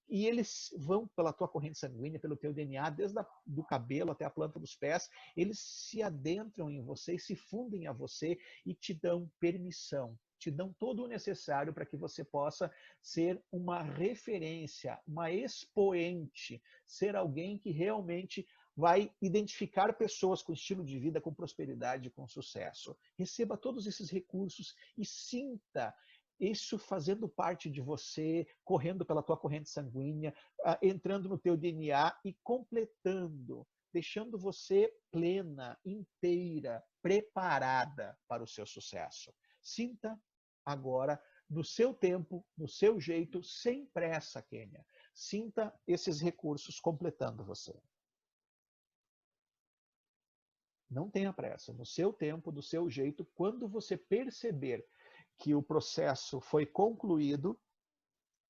E eles vão pela tua corrente sanguínea, pelo teu DNA, desde do cabelo até a planta dos pés, eles se adentram em você, se fundem a você e te dão permissão, te dão todo o necessário para que você possa ser uma referência, uma expoente, ser alguém que realmente vai identificar pessoas com estilo de vida, com prosperidade, com sucesso. Receba todos esses recursos e sinta isso fazendo parte de você, correndo pela tua corrente sanguínea, entrando no teu DNA e completando, deixando você plena, inteira, preparada para o seu sucesso. Sinta agora, no seu tempo, no seu jeito, sem pressa, Kênia. Sinta esses recursos completando você. Não tenha pressa. No seu tempo, do seu jeito, quando você perceber que o processo foi concluído,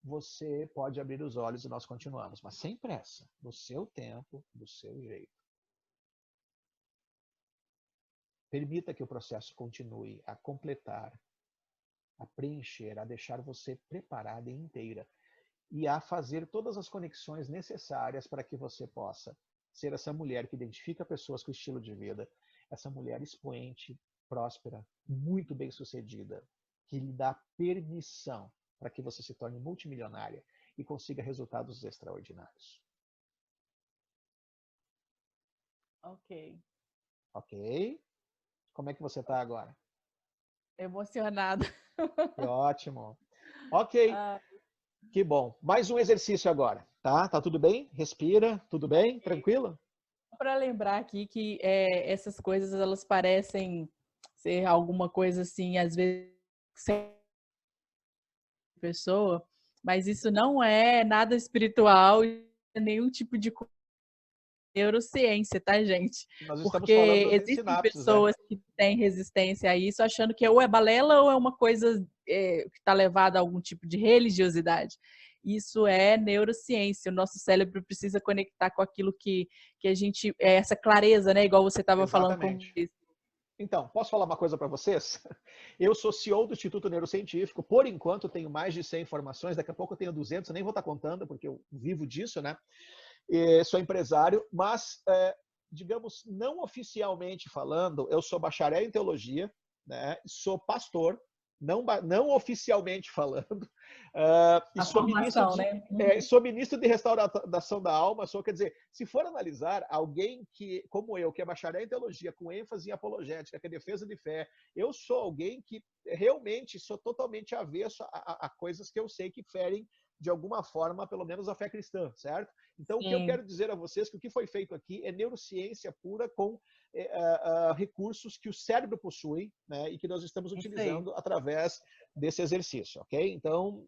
você pode abrir os olhos e nós continuamos. Mas sem pressa. No seu tempo, do seu jeito. Permita que o processo continue a completar, a preencher, a deixar você preparada e inteira e a fazer todas as conexões necessárias para que você possa ser essa mulher que identifica pessoas com estilo de vida, essa mulher expoente, próspera, muito bem-sucedida, que lhe dá permissão para que você se torne multimilionária e consiga resultados extraordinários. Ok. Ok? Como é que você está agora? Emocionada. Que ótimo. Ok. Que bom. Mais um exercício agora, tá? Tá tudo bem? Respira. Tudo bem? Tranquilo? Para lembrar aqui que essas coisas, elas parecem ser alguma coisa assim, às vezes, sem pessoa, mas isso não é nada espiritual, nenhum tipo de neurociência, tá, gente? Nós estamos Porque falando de existem sinapses, pessoas que têm resistência a isso, achando que ou é balela ou é uma coisa que está levada a algum tipo de religiosidade. Isso é neurociência. O nosso cérebro precisa conectar com aquilo que a gente... essa clareza, né? Igual você estava falando com isso. Então, posso falar uma coisa para vocês? Eu sou CEO do Instituto Neurocientífico. Por enquanto, tenho mais de 100 formações. Daqui a pouco eu tenho 200. Eu nem vou estar contando, porque eu vivo disso, né? E sou empresário, mas, digamos, não oficialmente falando, eu sou bacharel em teologia, né? Sou pastor, não oficialmente falando, e sou ministro de restauração da alma. Quer dizer, se for analisar alguém que, como eu, que é bacharel em teologia, com ênfase em apologética, que é defesa de fé, eu sou alguém que realmente sou totalmente avesso a coisas que eu sei que ferem de alguma forma, pelo menos, a fé cristã, certo? Então, o que eu quero dizer a vocês, que o que foi feito aqui é neurociência pura com recursos que o cérebro possui, né, e que nós estamos utilizando através desse exercício, ok? Então,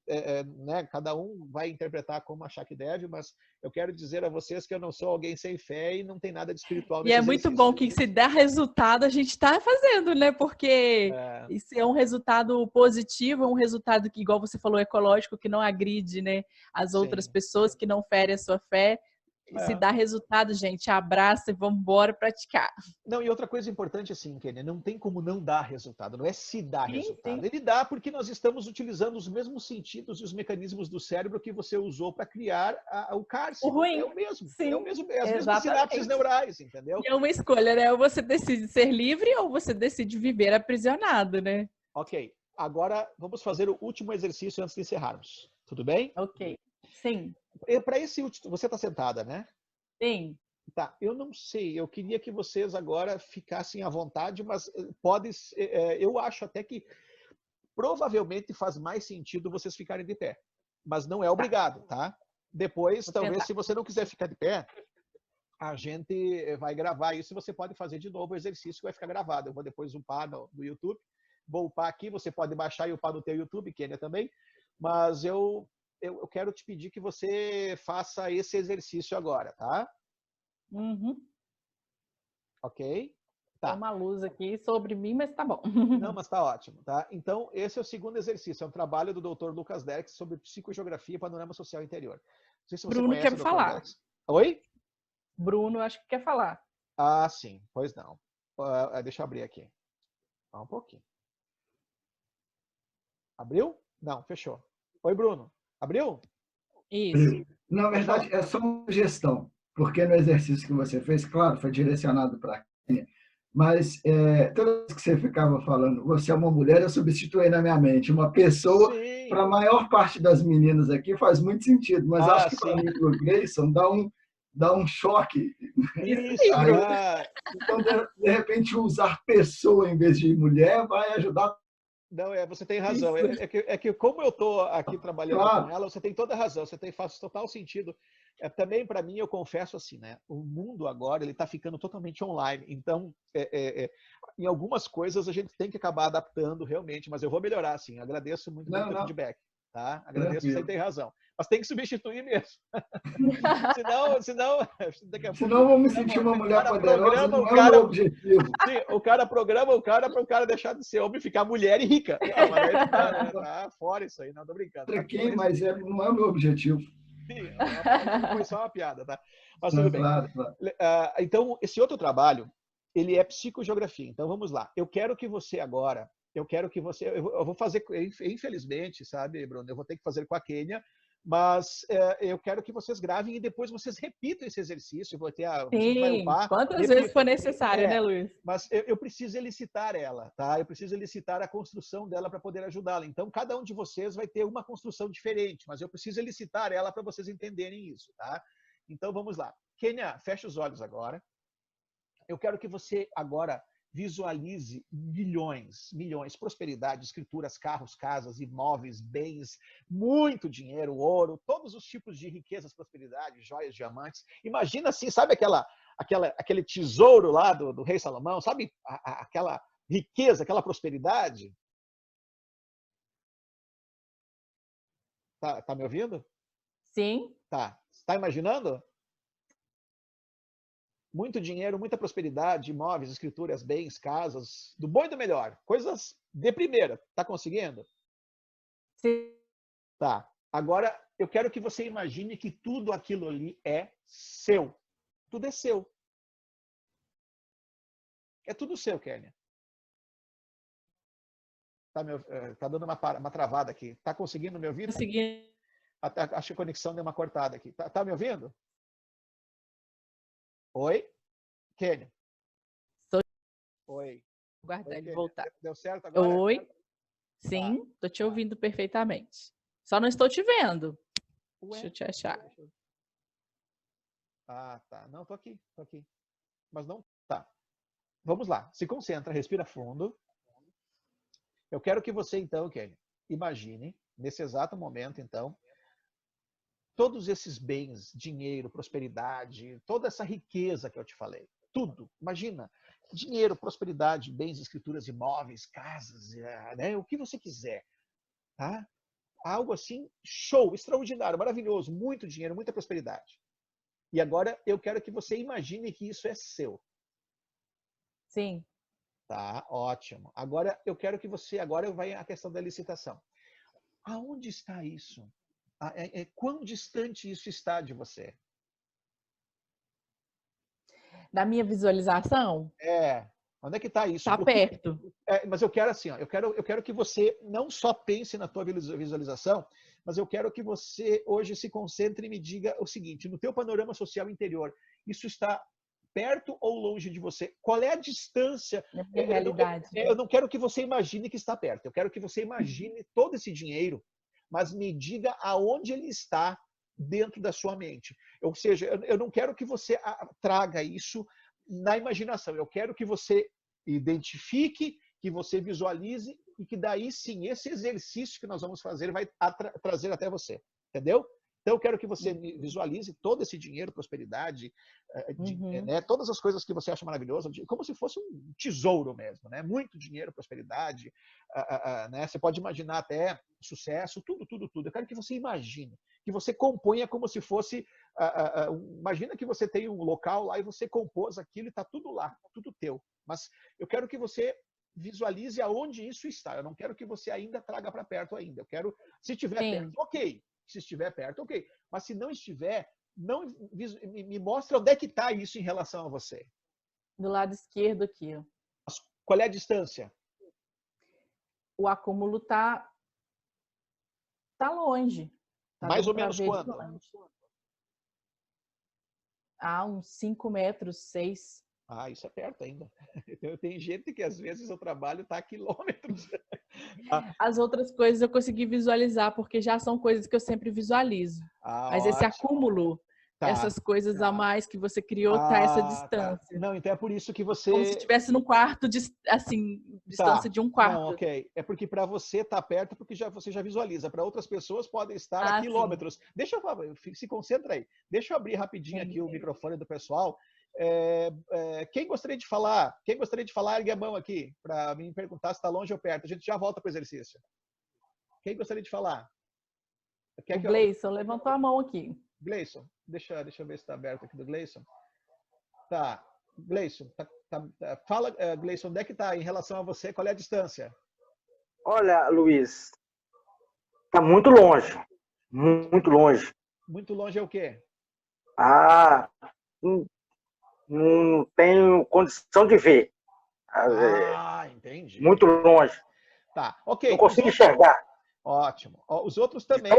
né, cada um vai interpretar como achar que deve, mas eu quero dizer a vocês que eu não sou alguém sem fé e não tem nada de espiritual nesse exercício. E é muito bom que se dá resultado, a gente está fazendo, né? Porque isso é um resultado positivo, é um resultado que, igual você falou, ecológico, que não agride, né, as outras pessoas, que não fere a sua fé. Se dá resultado, gente, abraça e vamos embora praticar. Não, e outra coisa importante assim, Kênia, não tem como não dar resultado, não é se dá resultado. Ele dá porque nós estamos utilizando os mesmos sentidos e os mecanismos do cérebro que você usou para criar o cárcere. O ruim. É o mesmo, Sim, é o mesmo, as mesmas sinapses neurais, entendeu? E é uma escolha, né? Ou você decide ser livre ou você decide viver aprisionado, né? Ok, agora vamos fazer o último exercício antes de encerrarmos. Tudo bem? Ok, sim. Para esse último, você está sentada, né? Sim. Tá, eu não sei, eu queria que vocês agora ficassem à vontade, mas eu acho até que provavelmente faz mais sentido vocês ficarem de pé, mas não é obrigado, tá? Depois, talvez, se você não quiser ficar de pé, a gente vai gravar isso e você pode fazer de novo o exercício que vai ficar gravado. Eu vou depois upar no YouTube, vou upar aqui, você pode baixar e upar no teu YouTube, Kênia também, mas eu quero te pedir que você faça esse exercício agora, tá? Ok? Tá. Tem uma luz aqui sobre mim, mas tá bom. Não, mas tá ótimo, tá? Então, esse é o segundo exercício. É um trabalho do Dr. Lucas Derks sobre psicogeografia e panorama social interior. Não sei se você Bruno conhece quer o Dr. falar. Derks. Oi? Bruno, acho que quer falar. Ah, sim. Pois não. Deixa eu abrir aqui. Um pouquinho. Abriu? Não, fechou. Oi, Bruno. Abriu? Isso. Na verdade, é só uma sugestão, porque no exercício que você fez, claro, foi direcionado para a Kênia, mas toda vez que você ficava falando, você é uma mulher, eu substituí na minha mente. Uma pessoa, para a maior parte das meninas aqui, faz muito sentido, mas acho que para mim, para o Gleison, dá um choque. Isso. Então, de repente, usar pessoa em vez de mulher vai ajudar. Não, você tem razão. É que como eu estou aqui trabalhando com ela, você tem toda a razão. Faz total sentido. Também, para mim, eu confesso assim, né? O mundo agora ele está ficando totalmente online. Então, em algumas coisas a gente tem que acabar adaptando realmente, mas eu vou melhorar, assim. Agradeço muito o feedback. Tá? Agradeço, você tem razão. Mas tem que substituir mesmo. senão vou me sentir uma mulher poderosa, não é o meu objetivo. Sim, o cara programa o cara para o cara deixar de ser homem e ficar mulher e rica. Não, mas aí tá fora isso aí, não tô brincando. Para quem, mas não é o meu objetivo. Sim, foi só uma piada, tá? Mas tudo bem. Claro. Então, esse outro trabalho, ele é psicogeografia. Então, vamos lá. Eu quero que você agora... Eu vou fazer, infelizmente, sabe, Bruno, eu vou ter que fazer com a Kênia, mas eu quero que vocês gravem e depois vocês repitam esse exercício. Sim, quantas vezes for necessário, né, Luiz? Mas eu preciso elicitar ela, tá? Eu preciso elicitar a construção dela para poder ajudá-la. Então, cada um de vocês vai ter uma construção diferente, mas eu preciso elicitar ela para vocês entenderem isso, tá? Então, vamos lá. Kênia, fecha os olhos agora. Eu quero que você agora visualize milhões, prosperidade, escrituras, carros, casas, imóveis, bens, muito dinheiro, ouro, todos os tipos de riquezas, prosperidade, joias, diamantes. Imagina assim, sabe aquele tesouro lá do rei Salomão? Sabe aquela riqueza, aquela prosperidade? Tá me ouvindo? Sim. Tá. Está imaginando? Muito dinheiro, muita prosperidade, imóveis, escrituras, bens, casas, do bom e do melhor. Coisas de primeira. Tá conseguindo? Sim. Tá. Agora, eu quero que você imagine que tudo aquilo ali é seu. Tudo é seu. É tudo seu, Kênia. tá dando uma travada aqui. Tá conseguindo me ouvir? Consegui. Acho que a conexão deu uma cortada aqui. Tá me ouvindo? Oi? Kênia? Estou... Oi. Guardar ele Kênia. voltar. Deu certo agora? Oi? Sim, estou te ouvindo perfeitamente. Só não estou te vendo. Ué? Deixa eu te achar. Ah, tá. Não, tô aqui. Mas não tá. Vamos lá. Se concentra, respira fundo. Eu quero que você, então, Kênia, imagine, nesse exato momento, então, todos esses bens, dinheiro, prosperidade, toda essa riqueza que eu te falei. Tudo. Imagina. Dinheiro, prosperidade, bens, escrituras, imóveis, casas, né? O que você quiser. Tá? Algo assim, show, extraordinário, maravilhoso. Muito dinheiro, muita prosperidade. E agora eu quero que você imagine que isso é seu. Sim. Tá, ótimo. Agora eu quero que você, agora vai a questão da licitação. Aonde está isso? Quão distante isso está de você? Da minha visualização? Onde é que está isso? Está perto. Mas eu quero assim, ó, eu quero que você não só pense na tua visualização, mas eu quero que você hoje se concentre e me diga o seguinte, no teu panorama social interior, isso está perto ou longe de você? Qual é a distância? Na minha realidade. Eu não quero que você imagine que está perto. Eu quero que você imagine todo esse dinheiro, mas me diga aonde ele está dentro da sua mente. Ou seja, eu não quero que você traga isso na imaginação. Eu quero que você identifique, que você visualize e que daí sim, esse exercício que nós vamos fazer vai trazer até você. Entendeu? Então, eu quero que você visualize todo esse dinheiro, prosperidade, né, todas as coisas que você acha maravilhoso, como se fosse um tesouro mesmo. Né? Muito dinheiro, prosperidade. Né? Você pode imaginar até sucesso, tudo. Eu quero que você imagine, que você componha como se fosse... imagina que você tem um local lá e você compôs aquilo e está tudo lá, tudo teu. Mas eu quero que você visualize aonde isso está. Eu não quero que você ainda traga para perto ainda. Eu quero, se estiver perto, ok. Se estiver perto, ok. Mas se não estiver, não me mostra onde é que está isso em relação a você. Do lado esquerdo aqui. Qual é a distância? O acúmulo está longe. Mais ou menos quanto? Uns 5 metros, 6. Isso é perto ainda. Tem gente que às vezes o trabalho está a quilômetros. As outras coisas eu consegui visualizar, porque já são coisas que eu sempre visualizo. Mas ótimo. esse acúmulo, essas coisas a mais que você criou, tá essa distância. Não, então é por isso que você... Como se estivesse no quarto, assim, distância de um quarto. Não, ok. É porque para você tá perto, porque você já visualiza. Para outras pessoas podem estar a quilômetros. Sim. Deixa eu... Se concentra aí. Deixa eu abrir rapidinho aqui o microfone do pessoal. Quem gostaria de falar? Quem gostaria de falar, ergue a mão aqui, para me perguntar se está longe ou perto. A gente já volta para o exercício. Quem gostaria de falar? O Gleison levantou a mão aqui. Gleison, deixa eu ver se está aberto aqui do Gleison. Tá, Gleison, fala, Gleison, onde é que está em relação a você? Qual é a distância? Olha, Luiz, está muito longe. Muito longe. Muito longe é o quê? Não tenho condição de ver. Entendi. Muito longe. Tá, ok. Não consigo enxergar. Ótimo. Os outros também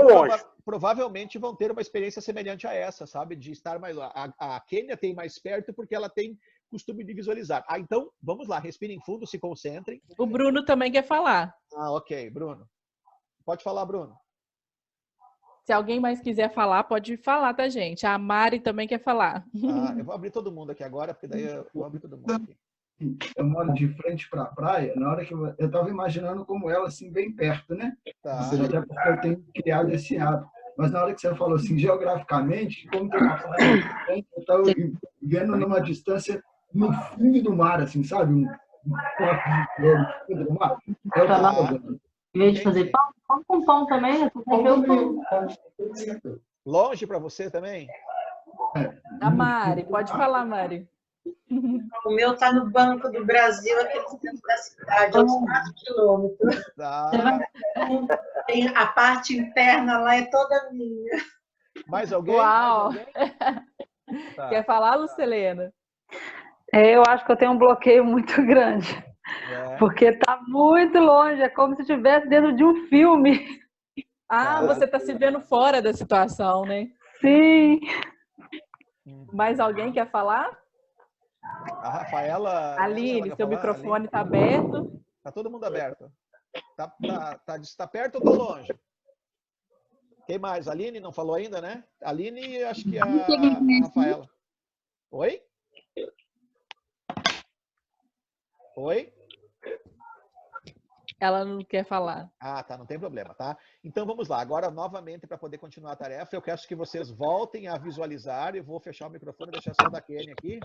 provavelmente vão ter uma experiência semelhante a essa, sabe? De estar mais lá. A Kênia tem mais perto porque ela tem costume de visualizar. Então, vamos lá, respirem fundo, se concentrem. O Bruno também quer falar. Ok, Bruno. Pode falar, Bruno. Se alguém mais quiser falar, pode falar, tá, gente? A Mari também quer falar. Eu vou abrir todo mundo aqui agora, porque daí eu vou abrir todo mundo aqui. Eu moro de frente para a praia, na hora que eu estava imaginando como ela, assim, bem perto, né? Tá. Até porque eu tenho criado esse hábito. Mas na hora que você falou assim, geograficamente, como tem uma praia, eu estava vendo numa distância no fundo do mar, assim, sabe? Um quarto de quilômetro do mar. É o que eu estava vendo. Em vez de fazer pão com pão também, Longe para você também? A Mari, pode falar, Mari. O meu está no Banco do Brasil, aqui no centro da cidade, a uns 4 quilômetros. Tá. A parte interna lá é toda minha. Mais alguém? Uau! Mais alguém? Quer falar, Lucilena? Eu acho que eu tenho um bloqueio muito grande. Porque tá muito longe, é como se estivesse dentro de um filme. Ah, você está se vendo fora da situação, né? Sim. Mais alguém quer falar? A Rafaela, Aline, quer seu falar? microfone está aberto. Tá todo mundo aberto. Tá perto ou tá longe? Quem mais? A Aline não falou ainda, né? A Aline, acho que a Rafaela. Oi? Oi? Ela não quer falar. Ah, tá, não tem problema, tá? Então vamos lá. Agora, novamente, para poder continuar a tarefa, eu quero que vocês voltem a visualizar. Eu vou fechar o microfone, deixar só da Kênia aqui.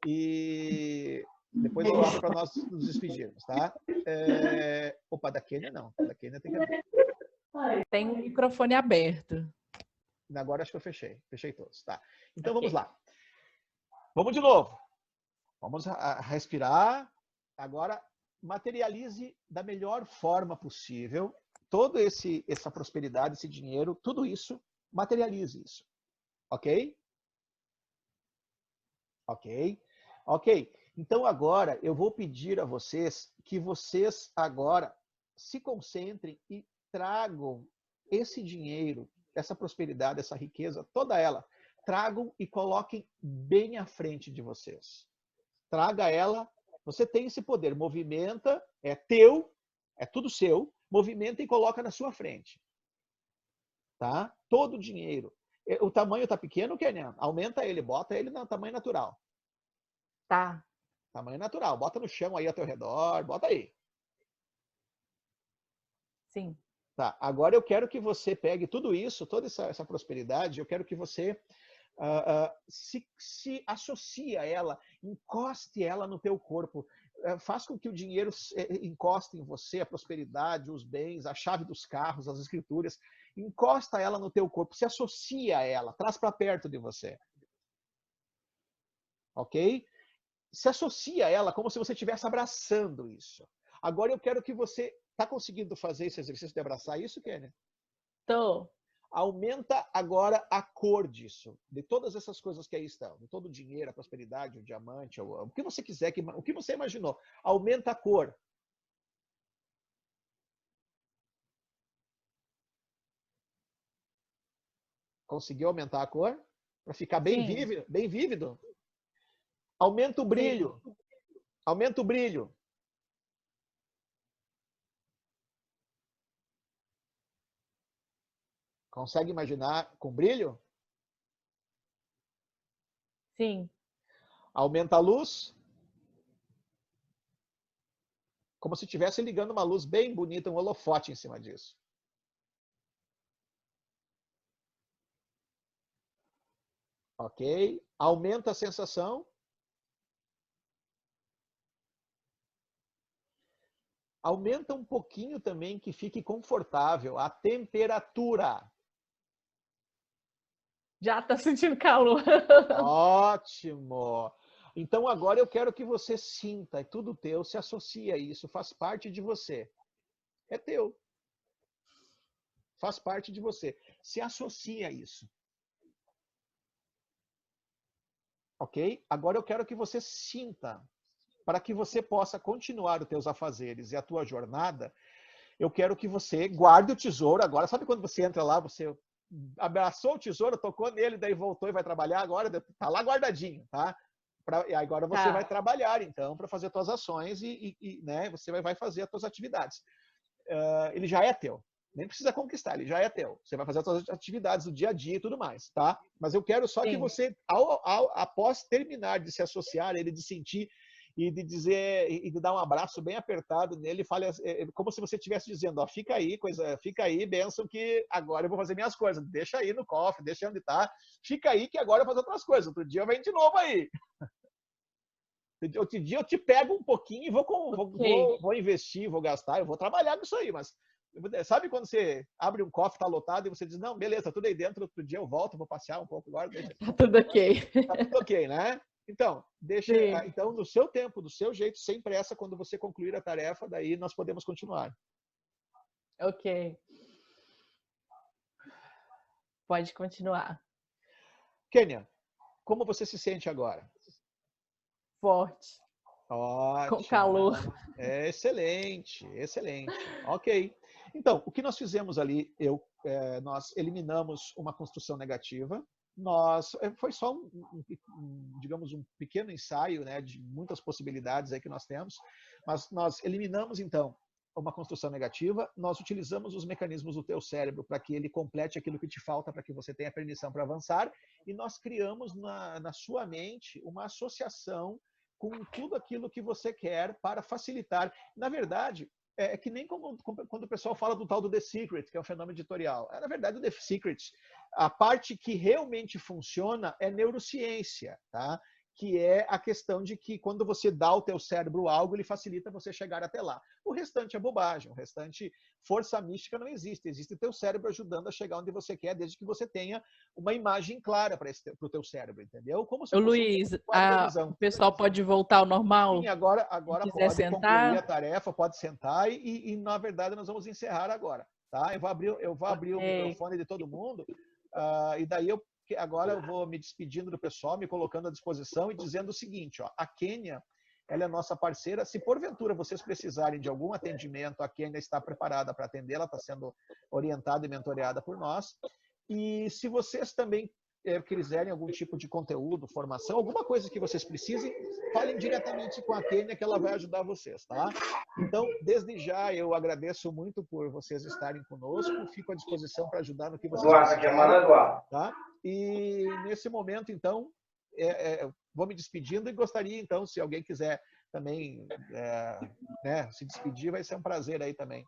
E depois eu abro para nós nos despedirmos, tá? Opa, da Kênia não. Da Kênia tem que abrir. Tem um microfone aberto. Agora acho que eu fechei. Fechei todos, tá? Então Ok. vamos lá. Vamos de novo. Vamos respirar. Agora, materialize da melhor forma possível toda essa prosperidade, esse dinheiro, tudo isso, materialize isso. Ok? Ok? Ok. Então agora eu vou pedir a vocês que vocês agora se concentrem e tragam esse dinheiro, essa prosperidade, essa riqueza, toda ela, tragam e coloquem bem à frente de vocês. Traga ela, você tem esse poder, movimenta, é teu, é tudo seu, movimenta e coloca na sua frente. Tá? Todo o dinheiro. O tamanho está pequeno, Kênia? Aumenta ele, bota ele no tamanho natural. Tá. Tamanho natural, bota no chão aí ao teu redor, bota aí. Sim. Tá, agora eu quero que você pegue tudo isso, toda essa prosperidade, eu quero que você se associe a ela, encoste ela no teu corpo. Faz com que o dinheiro encoste em você, a prosperidade, os bens, a chave dos carros, as escrituras. Encosta ela no teu corpo, se associa a ela, traz para perto de você. Ok? Se associa a ela como se você estivesse abraçando isso. Agora eu quero que você... Está conseguindo fazer esse exercício de abraçar isso, Kênia? Tô. Aumenta agora a cor disso, de todas essas coisas que aí estão, de todo o dinheiro, a prosperidade, o diamante, o que você quiser, o que você imaginou. Aumenta a cor. Conseguiu aumentar a cor? Para ficar bem Sim. vívido, bem vívido? Aumenta o brilho. Sim. Aumenta o brilho. Consegue imaginar com brilho? Sim. Aumenta a luz. Como se estivesse ligando uma luz bem bonita, um holofote em cima disso. Ok? Aumenta a sensação. Aumenta um pouquinho também que fique confortável a temperatura. Já tá sentindo calor. Ótimo! Então agora eu quero que você sinta, é tudo teu, se associa a isso, faz parte de você. É teu. Faz parte de você. Se associa a isso. Ok? Agora eu quero que você sinta, para que você possa continuar os teus afazeres e a tua jornada, eu quero que você guarde o tesouro agora. Sabe quando você entra lá, você abraçou o tesouro, tocou nele, daí voltou e vai trabalhar agora? Tá lá guardadinho, tá? E agora você vai trabalhar, então, para fazer suas ações né, você vai fazer as suas atividades. Ele já é teu. Nem precisa conquistar, ele já é teu. Você vai fazer as suas atividades do dia a dia e tudo mais, tá? Mas eu quero só que você, após terminar de se associar, ele de sentir e de dizer e de dar um abraço bem apertado nele, fale como se você estivesse dizendo, ó, fica aí, benção, que agora eu vou fazer minhas coisas. Deixa aí no cofre, deixa onde tá. Fica aí que agora eu vou fazer outras coisas. Outro dia eu venho de novo aí. Outro dia eu te pego um pouquinho e vou investir, vou gastar, eu vou trabalhar nisso aí, mas sabe quando você abre um cofre, tá lotado, e você diz, não, beleza, tudo aí dentro, outro dia eu volto, vou passear um pouco agora, deixa. Tá tudo ok. Tá tudo ok, né? Então, então, no seu tempo, do seu jeito, sem pressa, quando você concluir a tarefa, daí nós podemos continuar. Ok. Pode continuar. Kênia, como você se sente agora? Forte. Ótimo. Com calor. É excelente, excelente. Ok. Então, o que nós fizemos ali, nós eliminamos uma construção negativa. Foi só digamos, um pequeno ensaio, né, de muitas possibilidades aí que nós temos, mas nós eliminamos, então, uma construção negativa, nós utilizamos os mecanismos do teu cérebro para que ele complete aquilo que te falta para que você tenha permissão para avançar, e nós criamos na sua mente uma associação com tudo aquilo que você quer para facilitar. Na verdade, é que nem quando o pessoal fala do tal do The Secret, que é um fenômeno editorial. Na verdade, o The Secret, a parte que realmente funciona é neurociência, tá? Que é a questão de que quando você dá ao teu cérebro algo, ele facilita você chegar até lá. O restante é bobagem, o restante, força mística não existe. Existe o teu cérebro ajudando a chegar onde você quer, desde que você tenha uma imagem clara para o teu cérebro, entendeu? Como se Ô, Luiz, o pessoal pode voltar ao normal? Sim, agora pode sentar. concluir a tarefa, pode sentar e, na verdade, nós vamos encerrar agora. Tá? Eu vou abrir o microfone de todo mundo e daí agora eu vou me despedindo do pessoal, me colocando à disposição e dizendo o seguinte, ó, a Kênia, ela é nossa parceira. Se porventura vocês precisarem de algum atendimento, a Kênia está preparada para atender, ela está sendo orientada e mentoreada por nós. E se vocês também quiserem algum tipo de conteúdo, formação, alguma coisa que vocês precisem, falem diretamente com a Kênia que ela vai ajudar vocês, tá? Então, desde já, eu agradeço muito por vocês estarem conosco, fico à disposição para ajudar no que vocês precisarem, tá? E nesse momento, então, vou me despedindo e gostaria, então, se alguém quiser também se despedir, vai ser um prazer aí também,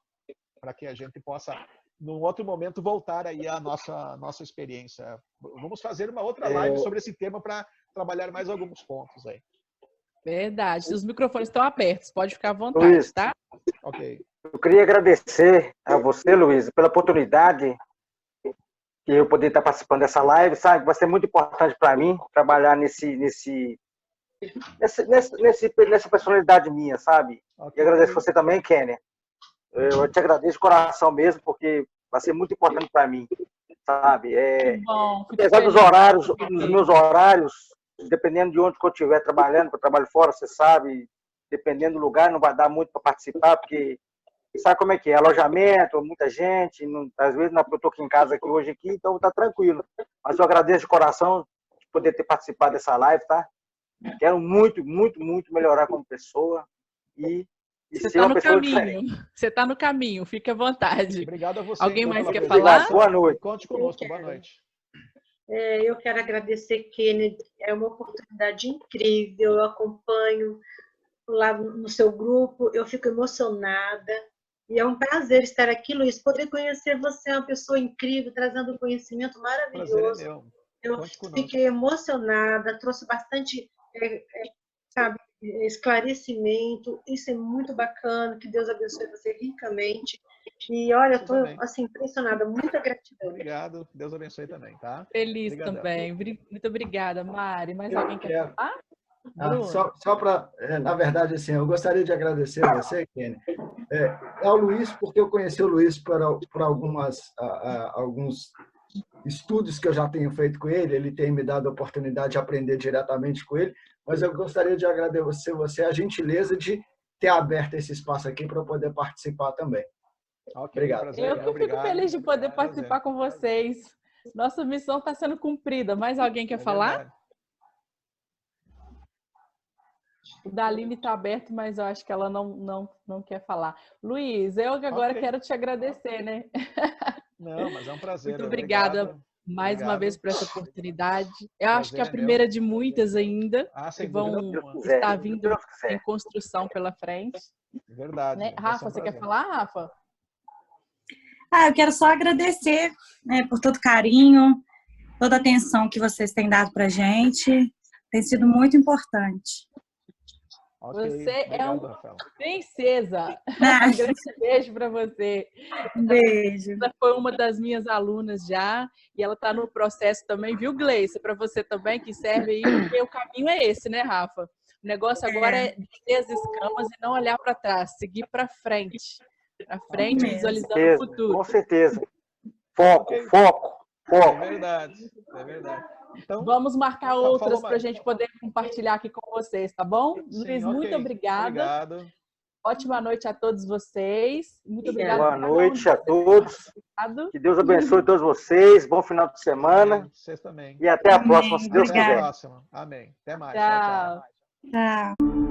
para que a gente possa, num outro momento, voltar aí à nossa experiência. Vamos fazer uma outra live sobre esse tema para trabalhar mais alguns pontos aí. Verdade. Os microfones estão abertos, pode ficar à vontade, Luiz, tá? Ok. Eu queria agradecer a você, Luiz, pela oportunidade que eu poder estar participando dessa live, sabe? Vai ser muito importante para mim trabalhar nessa personalidade minha, sabe? Okay. E agradeço você também, Kênia. Eu te agradeço de coração mesmo, porque vai ser muito importante para mim, sabe? Bom, apesar dos meus horários, dependendo de onde que eu estiver trabalhando, que eu trabalho fora, você sabe, dependendo do lugar, não vai dar muito para participar, porque sabe como é que é? Alojamento, muita gente, às vezes eu estou aqui em casa hoje, então tá tranquilo. Mas eu agradeço de coração de poder ter participado dessa live, tá? Quero muito, muito, muito melhorar como pessoa e você ser tá uma pessoa diferente. Você está no caminho, fique à vontade. Obrigado a você. Alguém mais quer presença. falar? Boa noite. Conte conosco, boa noite. Eu quero agradecer, Kennedy, é uma oportunidade incrível, eu acompanho lá no seu grupo, eu fico emocionada, e é um prazer estar aqui, Luiz, poder conhecer você, é uma pessoa incrível, trazendo um conhecimento maravilhoso. Prazer é meu. Eu fiquei emocionada, trouxe bastante, sabe, esclarecimento, isso é muito bacana, que Deus abençoe você ricamente. E olha, eu estou assim, impressionada, muita gratidão. Obrigado, Deus abençoe também, tá? Feliz Obrigadão. Também. Muito obrigada, Mari. Mais alguém quer falar? Só para, na verdade, assim, eu gostaria de agradecer a você, Kênia, ao Luiz, porque eu conheci o Luiz por alguns estudos que eu já tenho feito com ele tem me dado a oportunidade de aprender diretamente com ele, mas eu gostaria de agradecer você a gentileza de ter aberto esse espaço aqui para eu poder participar também. Okay, obrigado. Prazer, eu que fico feliz de poder participar com vocês. Nossa missão está sendo cumprida. Mais alguém quer falar? Verdade. O da Aline está aberto, mas eu acho que ela não quer falar. Luiz, eu agora quero te agradecer, né? Não, mas é um prazer. Muito obrigada mais uma vez por essa oportunidade. Eu acho que é a primeira de muitas ainda que vão estar vindo em construção pela frente. Verdade. Né? Rafa, você quer falar, Rafa? Eu quero só agradecer, né, por todo o carinho, toda a atenção que vocês têm dado para a gente. Tem sido muito importante. Okay, você é uma Rafael. princesa. Um grande beijo para você. Um beijo. Ela foi uma das minhas alunas já, e ela está no processo também, viu, Gleice? Para você também, que serve aí, porque o caminho é esse, né, Rafa? O negócio agora é descer as escamas e não olhar para trás, seguir para frente. Para frente, visualizando o futuro. Com certeza. Foco. É verdade, é verdade. Então, vamos marcar falou outras para a mais. gente poder compartilhar aqui com vocês, tá bom? Sim, Luiz, ok. muito obrigada. Obrigado. Ótima noite a todos vocês. Muito obrigada. Boa por cada um noite de a vocês todos. participado. Que Deus abençoe todos vocês. Bom final de semana. Vocês também. E até a Amém. próxima, se Deus Até a quiser. próxima. Amém. Até mais. Tchau. Tchau.